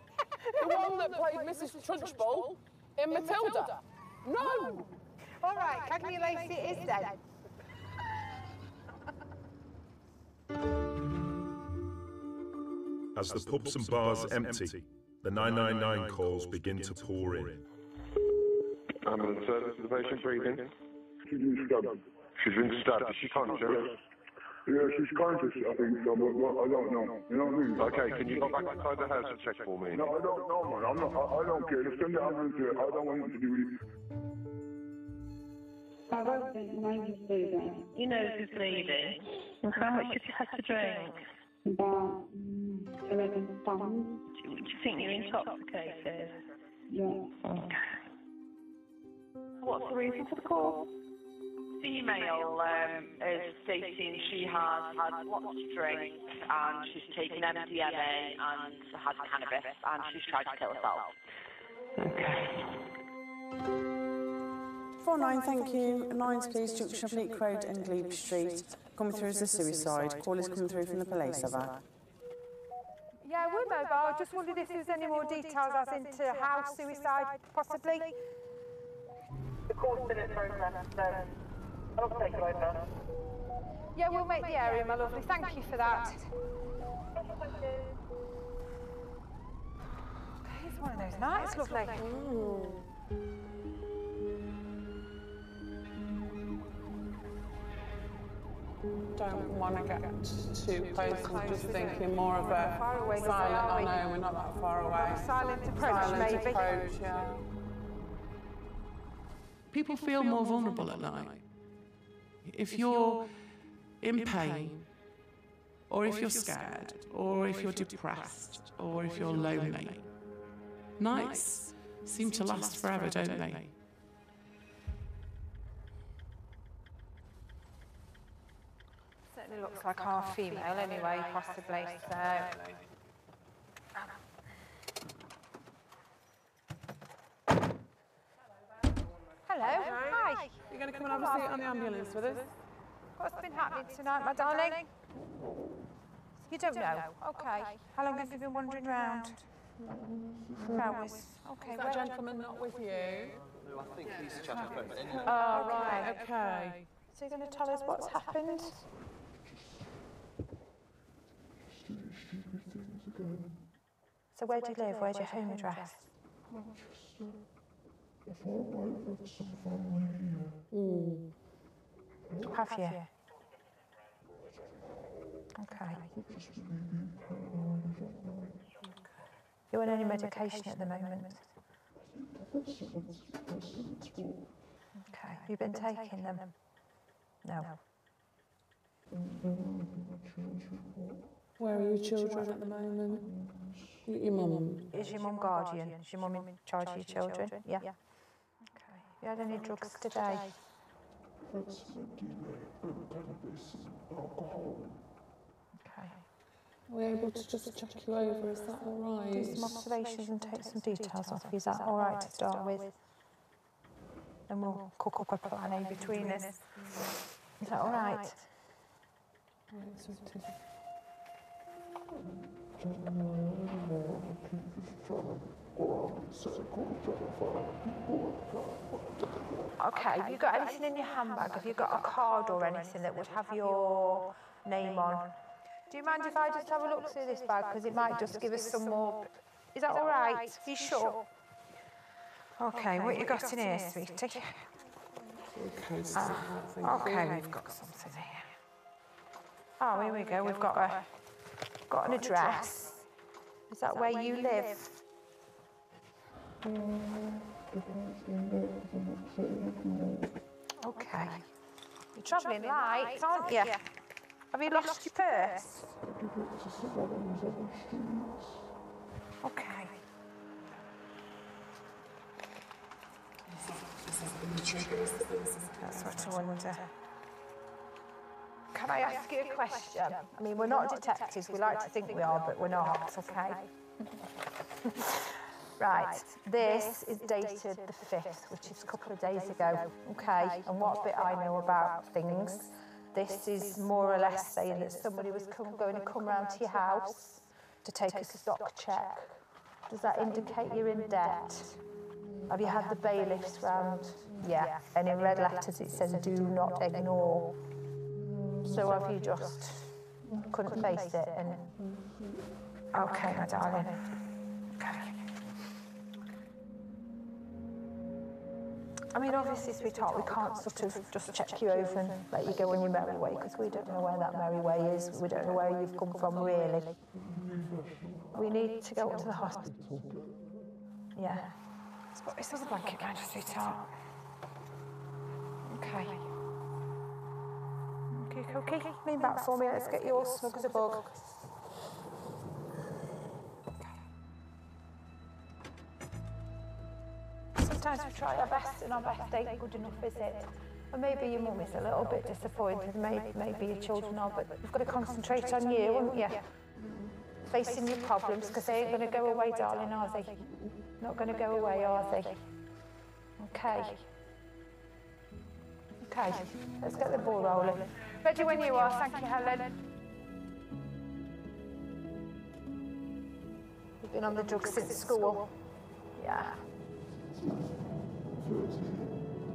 S4: The one that played Mrs. Trunchbull in Matilda. No.
S6: All right, Kathleen Lacey it is then.
S2: As the pubs and bars empty, the 999 calls begin to pour in.
S10: Ambulance service, the patient breathing. She's been stabbed. She's been stabbed. Is she conscious? Yeah, she's conscious, I think so, but I don't know. You know what I mean?
S14: Okay, can you go back inside the house and check for me?
S10: No, I don't know, man. I don't care. Just send the ambulance here. I don't want nothing to do with it.
S13: I won't think my name's Susan. You know who's bleeding. And how much have you had to drink? About 11 pounds. Do you think you're intoxicated? Yeah. Okay. What's the reason for the call?
S16: Female is stating she has had lots of drinks and she's taken MDMA and had cannabis and she's tried to kill herself.
S13: Okay.
S23: 49, thank you. 9's please, junction of Leek Road and Glebe Street. Coming through as a suicide. Call is coming through from the police, have I?
S6: Yeah, we're mobile. I just wondered if there was any more details as into how suicide, possibly.
S13: The call's still in progress, so I'll take it over.
S6: Yeah, we'll make the area, my lovely. Thank you for that. Okay, it's one of those nights, lovely.
S5: Don't want to get too close. I'm just thinking more of a silent. I know we're not that far away.
S6: Silent approach, maybe.
S5: Approach, yeah. People feel more vulnerable at night. If you're in pain, or if you're scared, or if you're depressed, or if you're lonely, nights seem to last forever, don't they?
S6: Certainly looks like our female anyway, possibly, so... Hello. Hi.
S5: You're going to come and have a seat on the ambulance with us?
S6: What's been happening tonight, my darling? You don't know? Okay. How long have you been wandering around? Hours. Okay.
S5: Is that gentleman not with you?
S12: No, I think he's chatting about it.
S5: Oh, right, okay.
S6: So you're going to tell us what's happened? So where do you live? Where's your home address? Have you? Okay. You on any medication at the moment? Okay. Have you been taking them? No.
S5: Where are your children at the moment? Your mum?
S6: Is your mum guardian? Is your mum in charge of your children? Yeah. Okay. You had any drugs today? Okay.
S5: Are we able to just check you over? Is that all right?
S6: Do some observations and take some details off you. Is that all right to start with? And we'll cook up a plan in between us. Is that all right? Okay, have you got anything in your handbag? Have you got a card or anything that would have your name on? Do you mind if I just have a look through this bag? Because it might just give us some more... Is that all right? Are you sure? Okay, what you got in here, sweetie? Okay, we've got something here. Oh, here we go. We've got an address. Is that where you live? Okay. You're travelling light, aren't you? Have you lost your purse? Okay. That's what I wonder. Can I ask you a question? I mean, we're not detectives. We like to think we are, but we're not, okay? Right, this is dated the 5th, which is a couple of days ago, okay? And what bit I know about things, this is more or less saying that somebody was going to come round to your house to take a stock check. Does that indicate you're in debt? Have you had the bailiffs round? Yeah, and in red letters it says, do not ignore. So have you just couldn't face it and... Okay, my darling. Okay. I mean, obviously, sweetheart, we can't sort of just check you over and let you go on your merry way, because we don't know where that merry way is. We don't know where you've come from, really. We need to go up to the hospital. Yeah. Let's put this other blanket down, sweetheart. Okay. Okay. Lean back for me. Let's get you all snug as a bug. Sometimes we try our best and our best ain't good enough, is it? And maybe your mum is a little bit disappointed, maybe your children are, but you've got to concentrate on you, haven't you? Facing your problems, because they ain't going to go away, darling, are they? Not going to go away, are they? Okay. Okay, let's get the ball rolling. Ready when you are, thank you, Helen. You've been on the drugs since school? Yeah.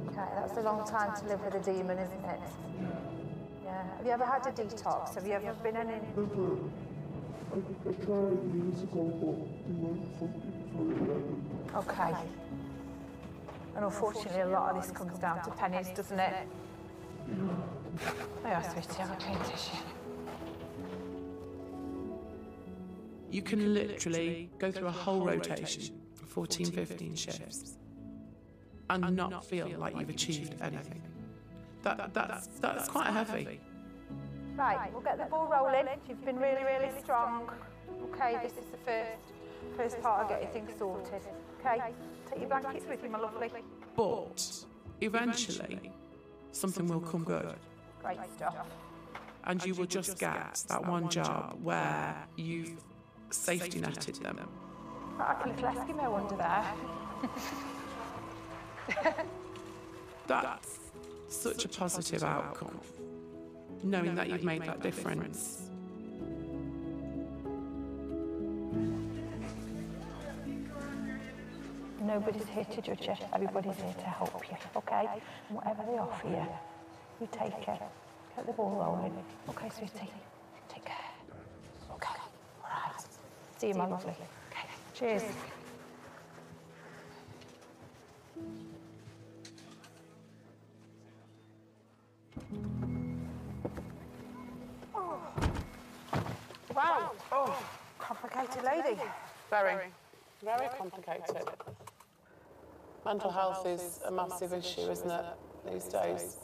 S6: Okay, that's a long time to live with a demon, isn't it? Yeah. Have you ever had a detox? Have you ever been in?
S10: I tried years ago, but
S6: Okay. And unfortunately, a lot of this comes down to pennies, doesn't it? Yeah, sweetie, have a clean tissue.
S5: You can literally go through a whole rotation, 14, 15 shifts, and not feel like you've achieved anything. That's quite heavy.
S6: Right, we'll get the ball rolling. You've been really, really strong. Okay, this is the first part of getting things sorted. Okay, take your blankets with you, my lovely.
S5: But eventually, something will come good.
S6: Great stuff.
S5: And you will just get that one job where you've safety netted them.
S6: Right, I can Eskimo under there.
S5: That's such a positive outcome, knowing that you've made that difference.
S6: Nobody's here to judge you, everybody's here to help you, okay? And whatever they offer you, you take it. Get the ball rolling. Okay, sweetie, take care. Okay, all right. See you, my lovely. Okay, cheers. Oh.
S4: Wow.
S6: Oh, complicated lady.
S4: Very complicated. Mental health is a massive issue, isn't it, these days?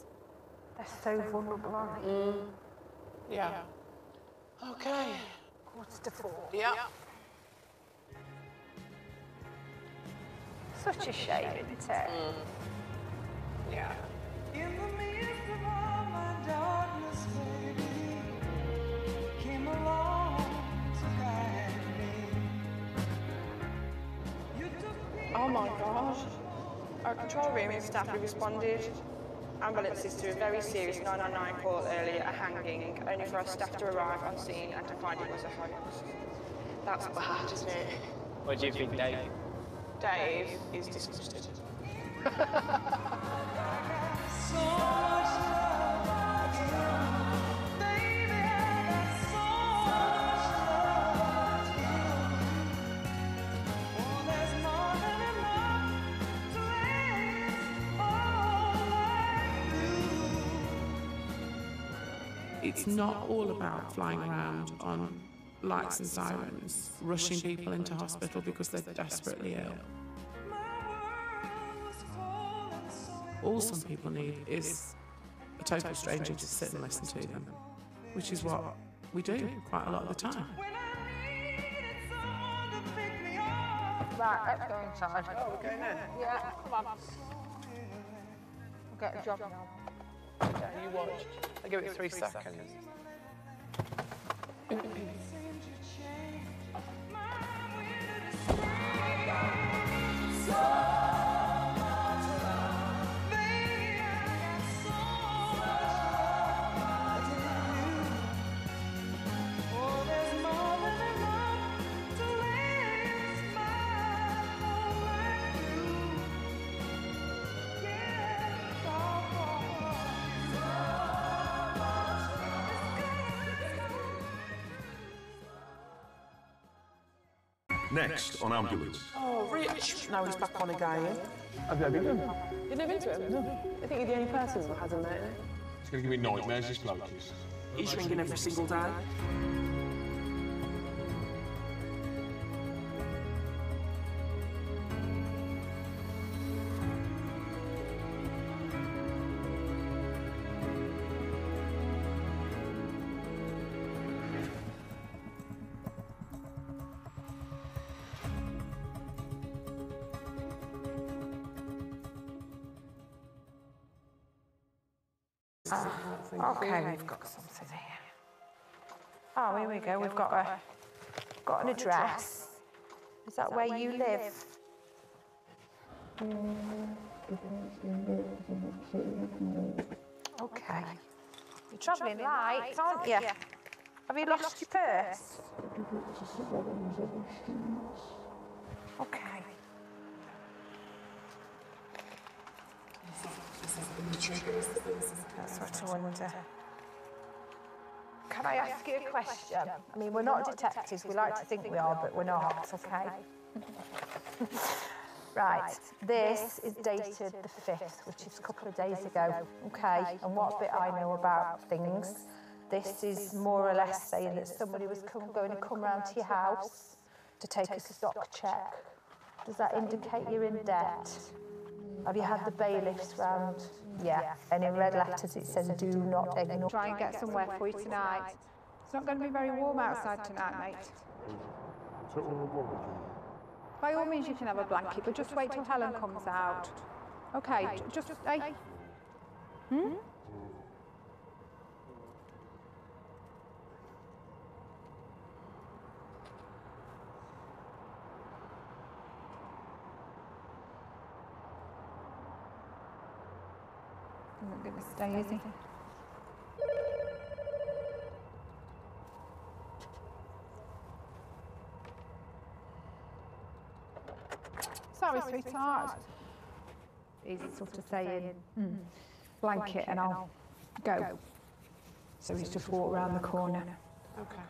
S6: They're so vulnerable, aren't they?
S4: Yeah. Okay.
S6: 3:45.
S4: Yeah.
S6: Such a shame, isn't it?
S4: Yeah.
S9: In the midst of all my darkness, baby, came along to guide me. You took me.
S15: Oh my gosh. Our control room staff have responded. Ambulances to a very serious 999 call earlier, a hanging, only for our staff to arrive on scene and to find it was a hoax. That's bad, isn't it?
S18: What do you think, Dave?
S15: Dave is disgusted.
S9: So much love, baby, I got so much love to give. Oh, there's more than enough to last all
S5: It's not all about flying around on lights and sirens, rushing people into hospital because they're desperately ill. All some people need is a total stranger to sit and listen to them, which is what we do quite a lot of the time.
S6: Right, let's go inside.
S4: Oh, we're going in?
S6: Yeah, come on. We'll get the job now.
S4: Yeah, you watch. I give it 3 seconds.
S2: Next on Ambulance.
S4: Oh, Rich. Now he's back on again.
S20: Have you ever been to him?
S4: You've never been to him? No. I think you're the only person who hasn't met him.
S20: It's going to give me nightmares, this bloke is.
S4: He's ringing every single day.
S6: Okay, we've got something here. Oh, here we go. We've got an address. Is that where you live? Okay. You're travelling light, aren't you? Have you lost your purse? Okay. That's what I wonder. Can I ask you a question? I mean, we're not detectives. We like to think we are, but we're not, okay? Right, this is dated the 5th, which is a couple of days ago, okay? And what bit I know about things, this is more or less saying that somebody was going to come round to your house to take a stock check. Does that indicate you're in debt? Have you had the bailiffs round? Yeah, and in red letters it says do not ignore.
S1: Try and get somewhere for you tonight. It's not going to be very warm outside tonight, mate. By all means you can have a blanket, but just wait till Helen comes out. Okay, just, hey. Hmm? I'm not going to stay, is he? Sorry, sweetheart. He's sort of saying, blanket and I'll go. So he's just walked round the corner.
S5: Okay.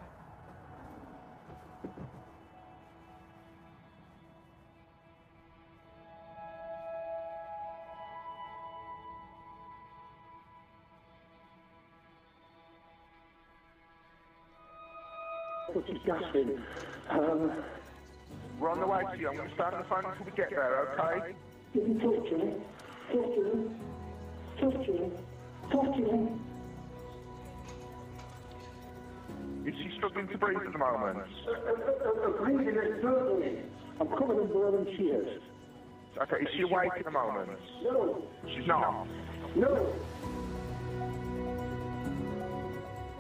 S10: Which is gasping. We're on the way to you. I'm going to start on the phone until we get there, okay? You can talk to me. Talk to me. Talk to me. Talk to me. Is she struggling to breathe at the moment? Breathing externally. I'm covered in blood and tears. Okay, is she awake at the moment? No. She's not? No.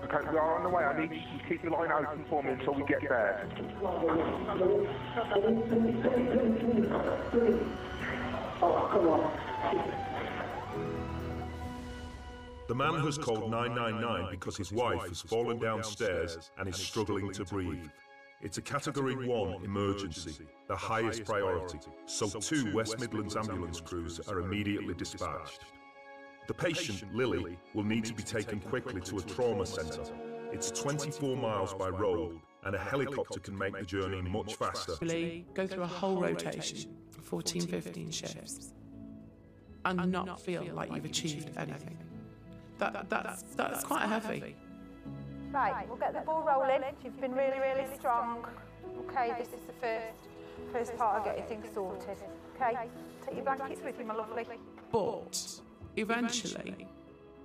S10: Okay, we are on the way. I need you to keep the line open for me until we get there. Oh, come on.
S2: The man has called 999 because his wife has fallen downstairs and is struggling to breathe. It's a Category 1 emergency, the highest priority, so 2 West Midlands ambulance crews are immediately dispatched. The patient, Lily, will need to be taken quickly to a trauma centre. It's 24 miles by road, and a helicopter can make the journey much faster.
S5: Really go through a whole rotation, 14, 15 shifts, and not feel like you've achieved anything. That's quite heavy.
S6: Right, we'll get the ball rolling. You've been really, really strong. Okay, this is the first part of getting things sorted. Okay, take your blankets with you, my lovely.
S5: But eventually,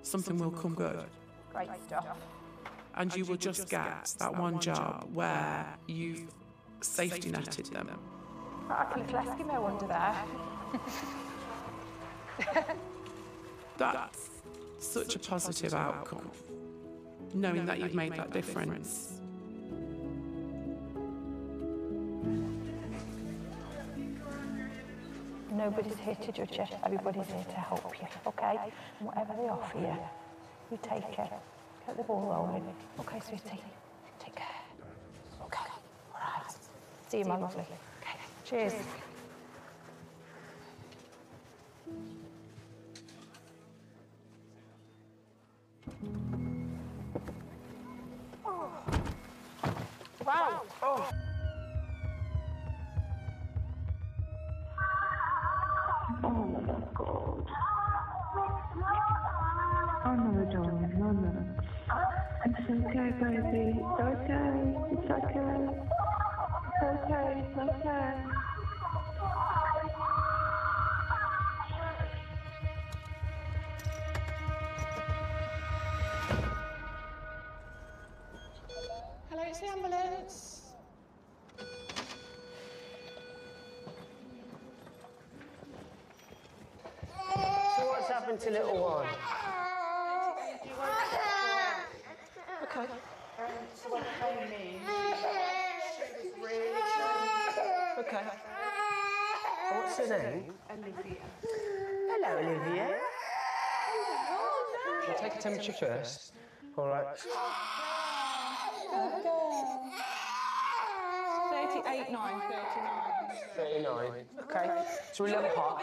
S5: something will come good.
S6: Great stuff.
S5: And you will just get that one job where you've safety netted them.
S6: I can Eskimo under there.
S5: That's such a positive outcome, knowing that you've made that difference.
S6: Nobody's here to judge you. Everybody's here to help you, okay? And whatever they offer you, you take it. Get the ball rolling. Okay, sweetie. Take care. Okay. All right. See you, my lovely. Okay. Cheers. Oh. Wow. Oh.
S9: Oh my God. Oh no, darling, no. It's okay, baby. It's okay. It's okay. It's okay. It's okay.
S8: Hello, it's the ambulance.
S18: So what's happened to little one?
S6: Okay.
S15: So when I came in, she was really
S18: Okay. What's her name?
S15: Olivia.
S18: Hello, Olivia. We'll take a temperature first. All right.
S15: Good girl. 38.9, 39.
S18: 39. Okay. So we're a little hot.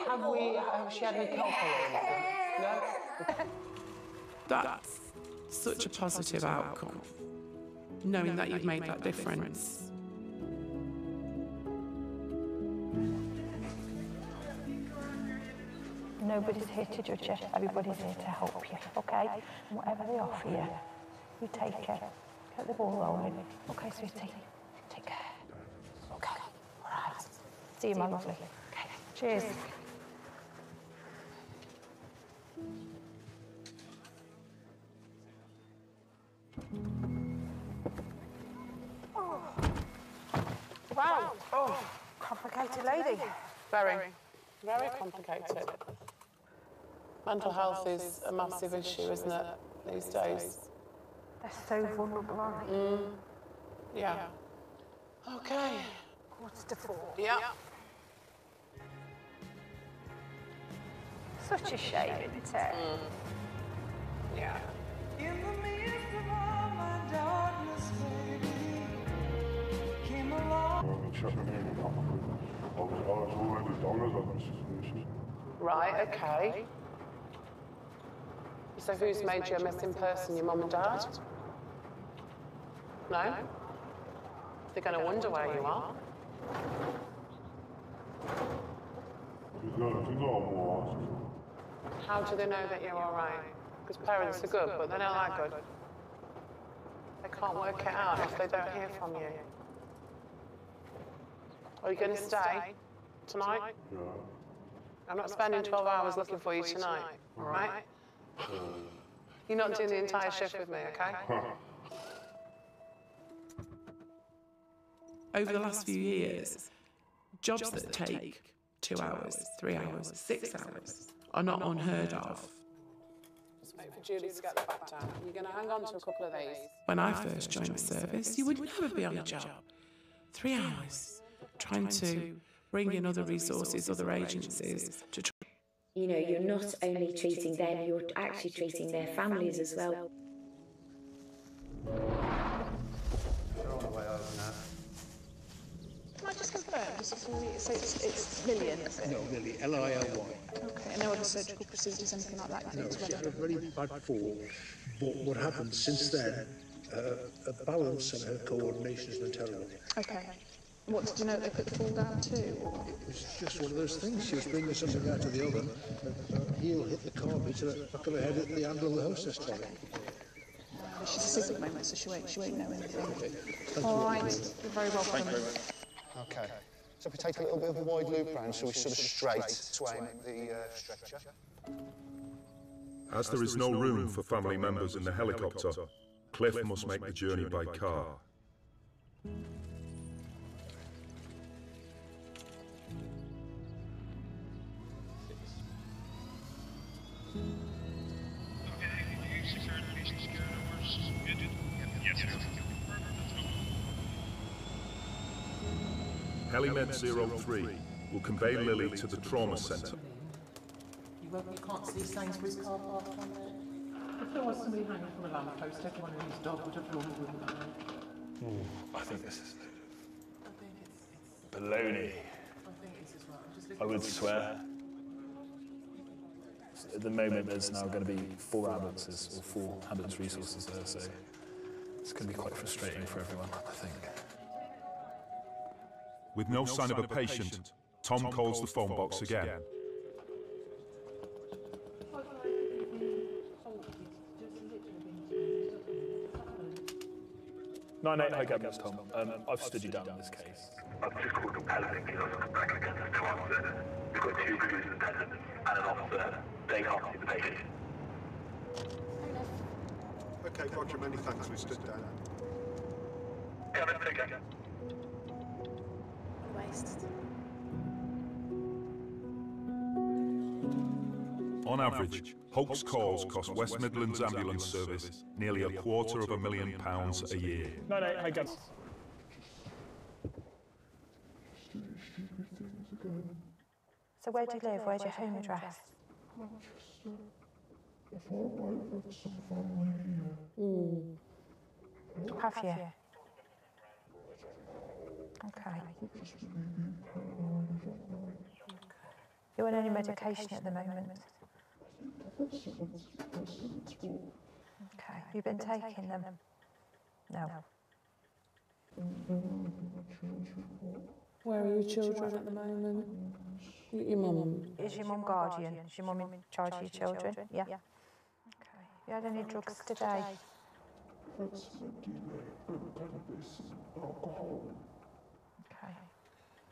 S18: Have she had any cold or anything? No? Okay.
S5: That's such a positive outcome, knowing that you've made that difference.
S6: Nobody's here to judge you. Everybody's here to help you, okay? And whatever they offer you, you take it. Get the ball rolling. Okay, sweetie? Take care. Okay. All right. See you, my lovely. Okay. Cheers. Oh. Wow. Oh, complicated lady.
S15: Very complicated. Mental health is a massive issue, isn't it, these days?
S6: They're so vulnerable, aren't they?
S15: Yeah. Okay.
S6: 3:45.
S15: Yeah.
S6: Such a shame, isn't it?
S15: Yeah.
S9: In the midst of all my darkness, baby, came along.
S15: Right, okay. So who's made you a missing person? Your mum and dad? No? They're going to wonder where you are. How do they know that you're all right? Because parents are good, but they're not that good. They can't work it out if they don't hear from you. Are you going to stay tonight?
S10: Yeah.
S15: I'm not spending 12 hours looking for you tonight, all right? You're not doing the entire shift with me, okay?
S5: Over the last few years, jobs that take 2 hours, 3 hours, 6 hours are not unheard of.
S15: Just wait for Julie to get the back down. You're going to hang on to a couple of these.
S5: When I first joined the service, you would never be on a job. 3 hours, trying to bring in other resources, other agencies to try.
S19: You know, you're not only treating them, you're actually treating their families as well.
S8: Can I just confirm, so it's Lillian, is it?
S21: No, Lily, Lily.
S8: Okay, and no other surgical procedures, anything like that?
S21: No, she had a very bad fall, but what happened since then, her balance and her coordination has been terrible.
S8: Okay. What, did you know they put the fall down to?
S21: It was just one of those things. She was bringing something out of the oven, and her heel hit the carpet, and the back of her head hit the handle of the hostess trolley.
S8: She's asleep at the moment, so she won't know anything.
S21: Okay.
S8: All right, you're very welcome.
S12: Okay. So if we take a little bit of a wide loop round, so we're sort of straight to aim at the stretcher.
S2: As there is no room for family members in the helicopter, Cliff must make the journey by car. Helimed 03 will convey Lily to the trauma centre.
S22: You can't see Sainsbury's car park on there.
S5: If there was somebody hanging from a lamppost, everyone and his dog would have run with that.
S24: I think this is baloney. I would swear. At the moment, there's now going to be 4 ambulances or 4 ambulance resources there, so it's going to be quite frustrating for everyone, I think.
S2: With no sign of a patient, Tom calls the phone box again.
S24: Hi, Gabriel, Tom. I've stood you down in this case.
S10: I've just called the Pelleting kiosk back against the answer. We've got 2 crews in attendance and an officer. They can't see the patient.
S21: Okay, Roger, many thanks. We stood down.
S10: Come and take it.
S2: On average, hoax calls cost West Midlands Ambulance Service nearly £250,000 a year.
S3: No, hey, guys.
S6: So where do you live? Where's your home address? Have you? Okay. You on any medication at the moment? Okay. You've been taking them? No.
S4: Where are your children at the moment? Your mum?
S6: Is your mum guardian? Is your mum in charge of your children? Yeah. Okay. You had any drugs today? Okay.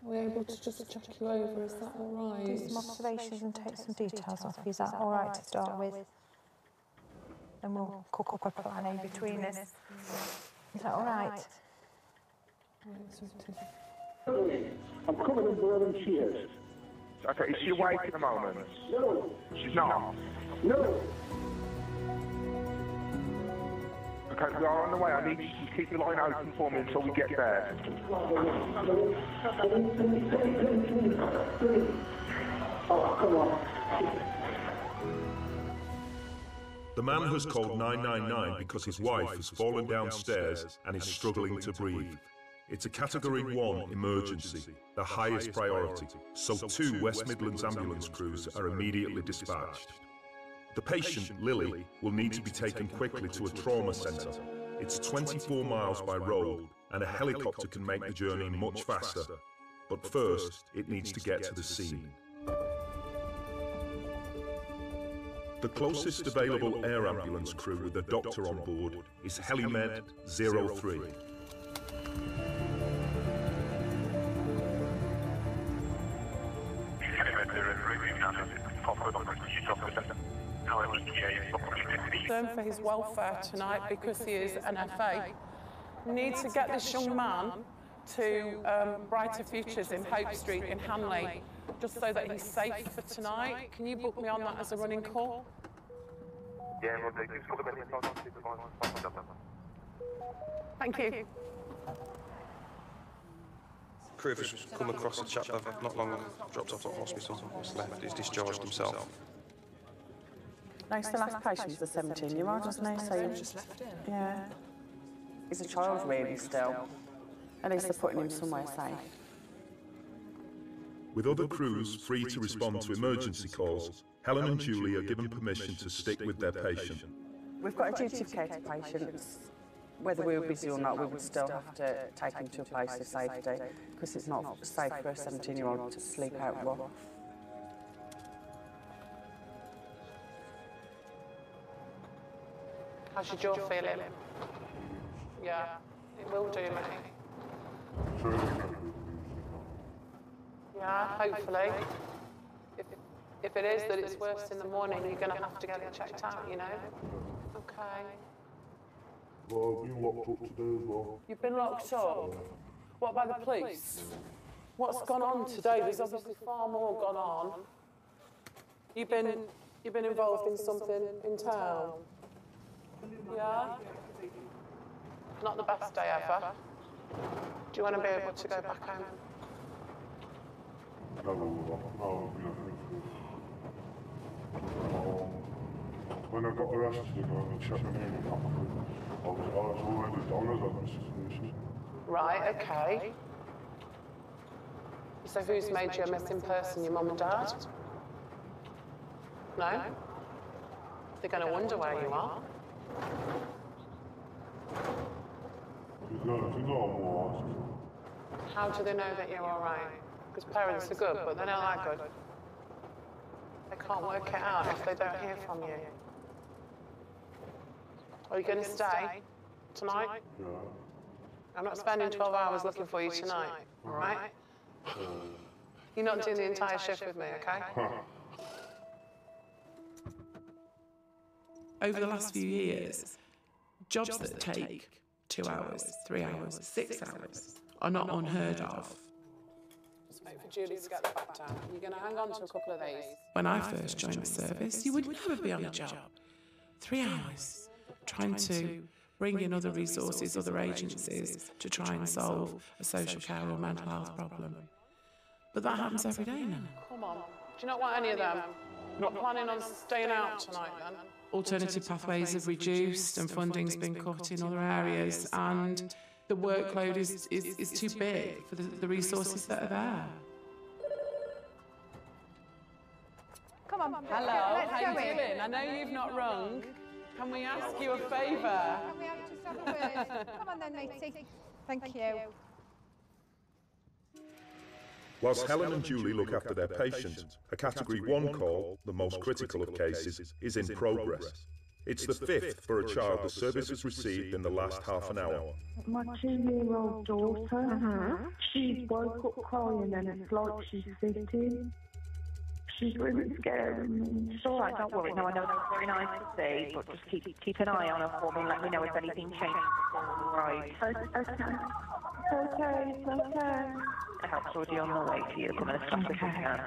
S4: Are we able to just check you over? Is that all right?
S6: Do some observations and take some details off you. Is that all right to start with? And we'll cook up a plan in between us. Is that all right?
S10: I'm covered in blood and tears. Okay, is she awake at the moment? No. She's not? No. Okay, we are on the way. I need you to keep the line open for me until we get there. Oh, come on.
S2: The man has called 999 because his wife has fallen downstairs and is struggling to breathe. It's a Category 1 emergency, the highest priority, so 2 West Midlands ambulance crews are immediately dispatched. The patient, Lily, will need to be taken quickly to a trauma centre. It's 24 miles by road, and a helicopter can make the journey much faster. But first, it needs to get to the scene. The closest available air ambulance crew with a doctor on board is HeliMed 03.
S4: Concerned for his welfare tonight because he is an FA. We need to get this young man to Brighter Futures in Hope Street in Hanley, just so that he's safe for tonight. Can you book me on that as a running call?
S10: Yeah,
S4: Thank you.
S7: Crew has come across a chap they've not long dropped off at hospital. He's left, he's discharged himself.
S23: No, he's the last patient was a 17-year-old, wasn't he? So
S22: Just left him.
S23: yeah, he's a child really still. At least they're putting him somewhere safe.
S2: With other crews free to respond to emergency calls, Helen and Julie are given permission to stick with their patient.
S23: We've got a duty of care to patients. Whether we were busy or not, we would still have to take him to a place of safety because it's not safe for a 17-year-old to sleep out rough.
S4: How's your jaw feeling? Yeah, it will do, mate. Yeah, hopefully. If it is that it's worse in the morning, you're going to have to get it checked out, you know? Okay.
S10: Well, I've been locked up today as well.
S4: You've been locked up? What, by the police? What's gone on today? There's obviously far more gone on. You've been involved in something in town? Yeah? Not the best day ever. Do you want to be able to go back home?
S10: When I got arrested, they got me checked my name up. I was already done as administration.
S4: Right, okay. So who's made you a missing person? Your mum and dad? No? They're going to wonder where you are. How do they know that you're all right? Because parents are good, but they're not that good. They can't work it out if they don't hear from you. Are you going to stay tonight?
S10: Yeah.
S4: I'm not spending 12 hours looking for you tonight, all right? You're not doing the entire shift with me, okay?
S5: Over the last few years, jobs that take 2 hours, 3 hours, 6 hours are not unheard of.
S4: Wait for Julie to get the back down. You're going to hang on to a couple of these.
S5: When I first joined the service, you would never be on a job. 3 hours trying to bring in other resources, other agencies to try and solve a social care or mental health problem. But that happens every day now.
S4: Come on. Do you not want any of them? Not planning on staying out tonight then?
S5: Alternative pathways have reduced and funding's been cut in other areas, and the workload is too big for the resources that are there.
S1: Come on.
S4: Hello, how you doing? I know you've not rung. Can we ask you a favour?
S1: Can we have just have a word? Come on then, matey. Thank you.
S2: Whilst Helen and Julie look after their patient, a Category 1 call, the most critical of cases, is in progress. It's the 5th for a child the service has received in the last half an hour.
S13: My 2-year-old daughter, she woke up crying and it's like she's sitting. She's really scary.
S16: It's all right, don't worry. No, I know that's very nice to see, but just keep an eye on her for me and let me know if anything changes. All right.
S13: Okay.
S16: The help's already on the way to you. Come and stop if you can.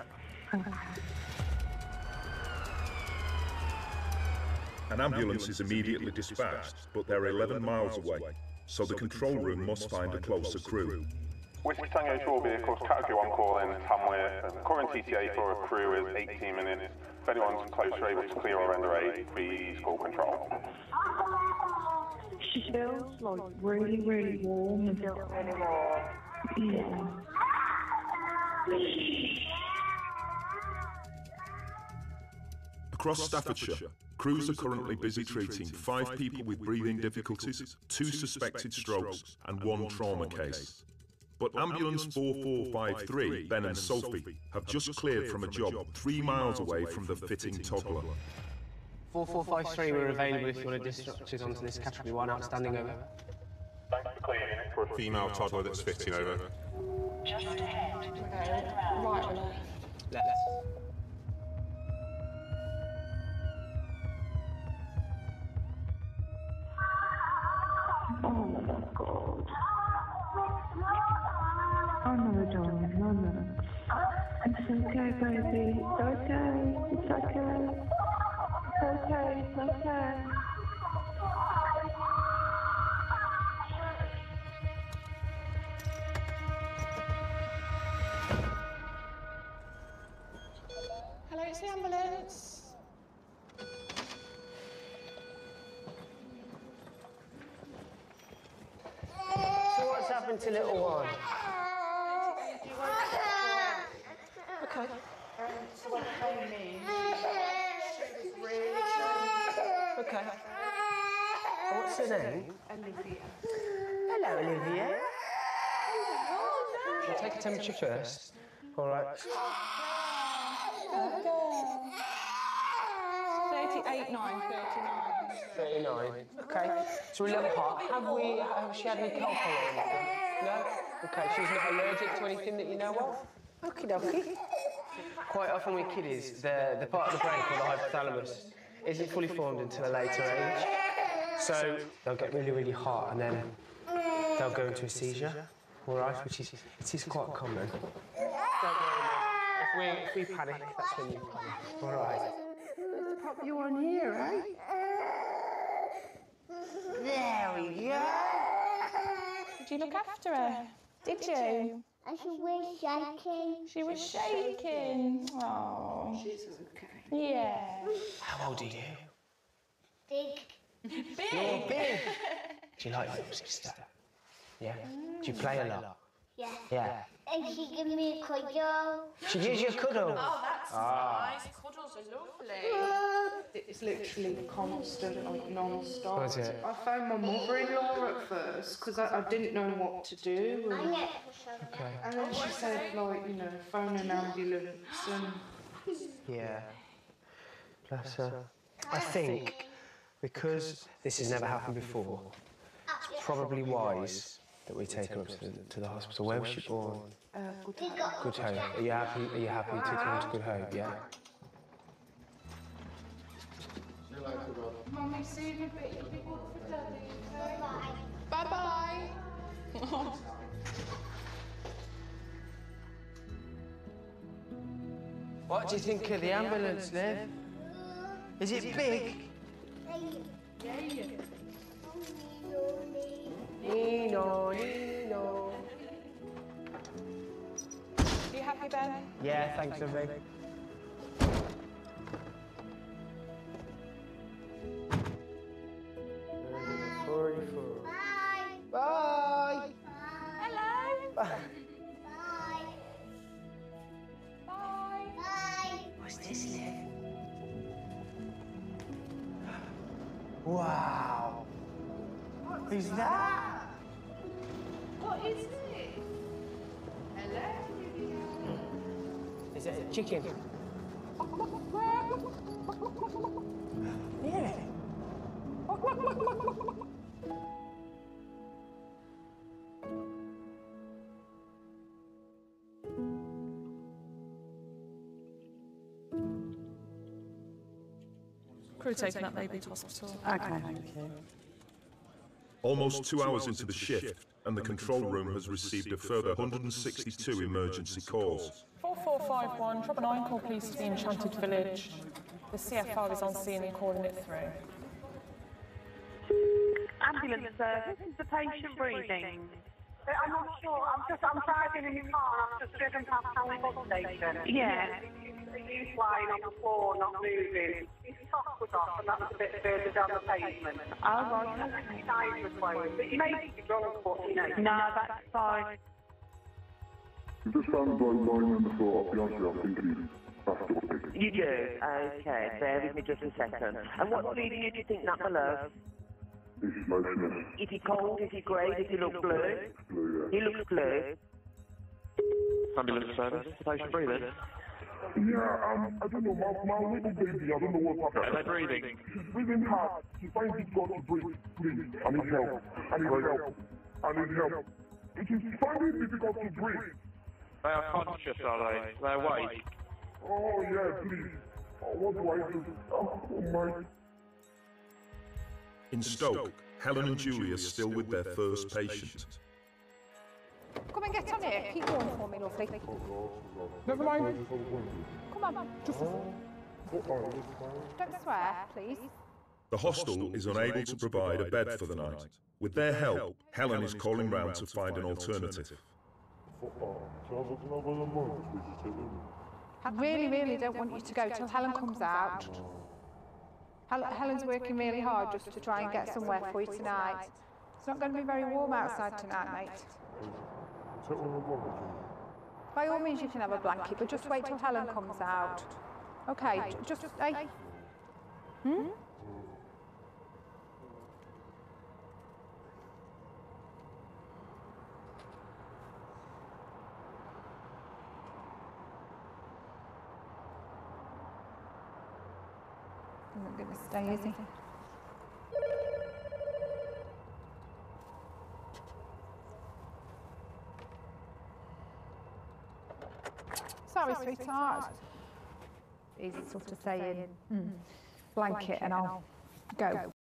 S2: An ambulance is immediately dispatched, but they're 11 miles away, so the control room must find a closer crew.
S20: Whiskey Tango to all vehicles, Category 1 call in, Tamworth, and the current ETA for a crew is 18 minutes. If anyone's close or able to clear or render aid, please call control.
S13: She feels like really, really warm. And feels really warm. Yeah.
S2: Across Staffordshire, crews are currently busy treating 5 people with breathing difficulties, 2 suspected strokes, and 1 trauma case. But Ambulance 4453, Ben and Sophie, have just cleared from a job 3 miles away from the fitting toddler.
S18: 4453, we're available if you want to dispatch us onto this Category 1 outstanding, over.
S20: Thanks for clearing for a female toddler that's fitting, over.
S15: Just ahead. Okay. Right or left?
S18: Left.
S13: Oh my God. Oh no, darling, no. It's okay, baby. It's okay. It's okay. It's okay. It's okay.
S15: Hello, it's the ambulance.
S18: So what's happened to little one?
S15: Okay. So when I came in, she was really challenged.
S18: Okay. What's her name?
S15: Olivia.
S18: Hello, Olivia. We'll take a temperature first. All right.
S15: 38.9, 39.
S18: 39. Okay. So we're a little hot. Has she had any cold or anything? No? Okay, she's not allergic to anything that you know of? Okie dokie. Quite often with kiddies, the part of the brain called the hypothalamus isn't fully formed until a later age. So they'll get really, really hot and then they'll go into a seizure, all right, which is quite common. If we panic, that's when you panic, all right.
S13: Let's pop you on here, eh? There we go.
S15: Did you look after her? Did you?
S3: And she was shaking.
S15: She was shaking. Oh.
S13: She's okay.
S15: Yeah.
S18: How old are you?
S3: Big.
S18: You're big. Do you like your sister? Yeah. Do you play a lot?
S3: Yeah.
S18: Yeah.
S3: And she gave me a cuddle.
S18: She gives you a cuddle.
S15: Oh, that's nice. Cuddles are lovely.
S13: It's literally constant, like non-stop.
S18: Was it?
S13: I phoned my mother-in-law at first because I didn't know what to do. And,
S18: Okay.
S13: and then she said, like, you know, phone an ambulance and...
S18: Yeah. Bless her. I think because this has never happened before, it's probably wise that we take her up to the hospital. Where was she born?
S13: Good Hope.
S18: Good Hope. Are you happy to come to Good Hope, yeah?
S15: Mummy, see you in a bit. You'll be good for Daddy, okay? Bye-bye.
S18: What do you think of the ambulance, Liv? Is it big? Nino, Nino.
S8: Are you happy, Ben?
S18: Yeah, thanks, lovely.
S3: Bye.
S18: Bye.
S3: Hello.
S18: Bye.
S3: Bye. Bye.
S19: What's this, Liv?
S18: Wow. Who's that?
S8: What is it? Hello?
S18: Is it a chicken? Yeah.
S8: Crew taking that baby to hospital.
S23: Okay, thank you.
S2: Almost 2 hours into the shift, and the control room has received a further 162 emergency calls.
S8: 4451, drop a 9 call please to the Enchanted Village. The CFR is on scene and calling it through.
S13: Ambulance service, is the patient breathing? I'm not sure. I'm driving in my car and I've just driven past Town bus station. Yeah. He's lying on the floor, not moving. His top was off and that was a bit further down the pavement.
S16: Oh, right.
S13: His eyes were closed. But you may be drunk, but you know.
S16: No, that's fine.
S10: You just sound like lying on the floor. I'll be honest with you, I think he's passed away.
S16: You do? Okay, bear with me just a second. And what's leading you to think that, my love?
S10: He's motionless.
S16: Is he cold? Is he grey? Does he look blue?
S10: Blue,
S16: He looks blue.
S7: Ambulance service, the patient breathing.
S10: Yeah, I don't know, my little baby, I don't know what's happening.
S7: Are they breathing?
S10: She's breathing hard. She finds it difficult to breathe. Please, I need help. I need help. I need help. She's finding it difficult to breathe.
S7: They are conscious, are they? They're awake.
S10: Oh, yeah, please. Oh, what do I do? Oh, my.
S2: In Stoke, Helen and Julie are still with their first patient.
S6: Come and get on here. Keep going for me, lovely. Never mind. Come on. Just... Don't swear, please.
S2: The hostel is unable to provide a bed for the night. With their help, Helen is calling round to find an alternative.
S6: I really, really don't want you to go till Helen comes out. Helen's working really hard just to try and get somewhere for you tonight. It's not going to be very warm outside tonight, mate. By all means, you can have a blanket, but just wait till Helen comes out. Okay, just, hey. Hmm? I'm not going to stay, is he? Sorry, sweetheart. Easy sort of saying, blanket and I'll go.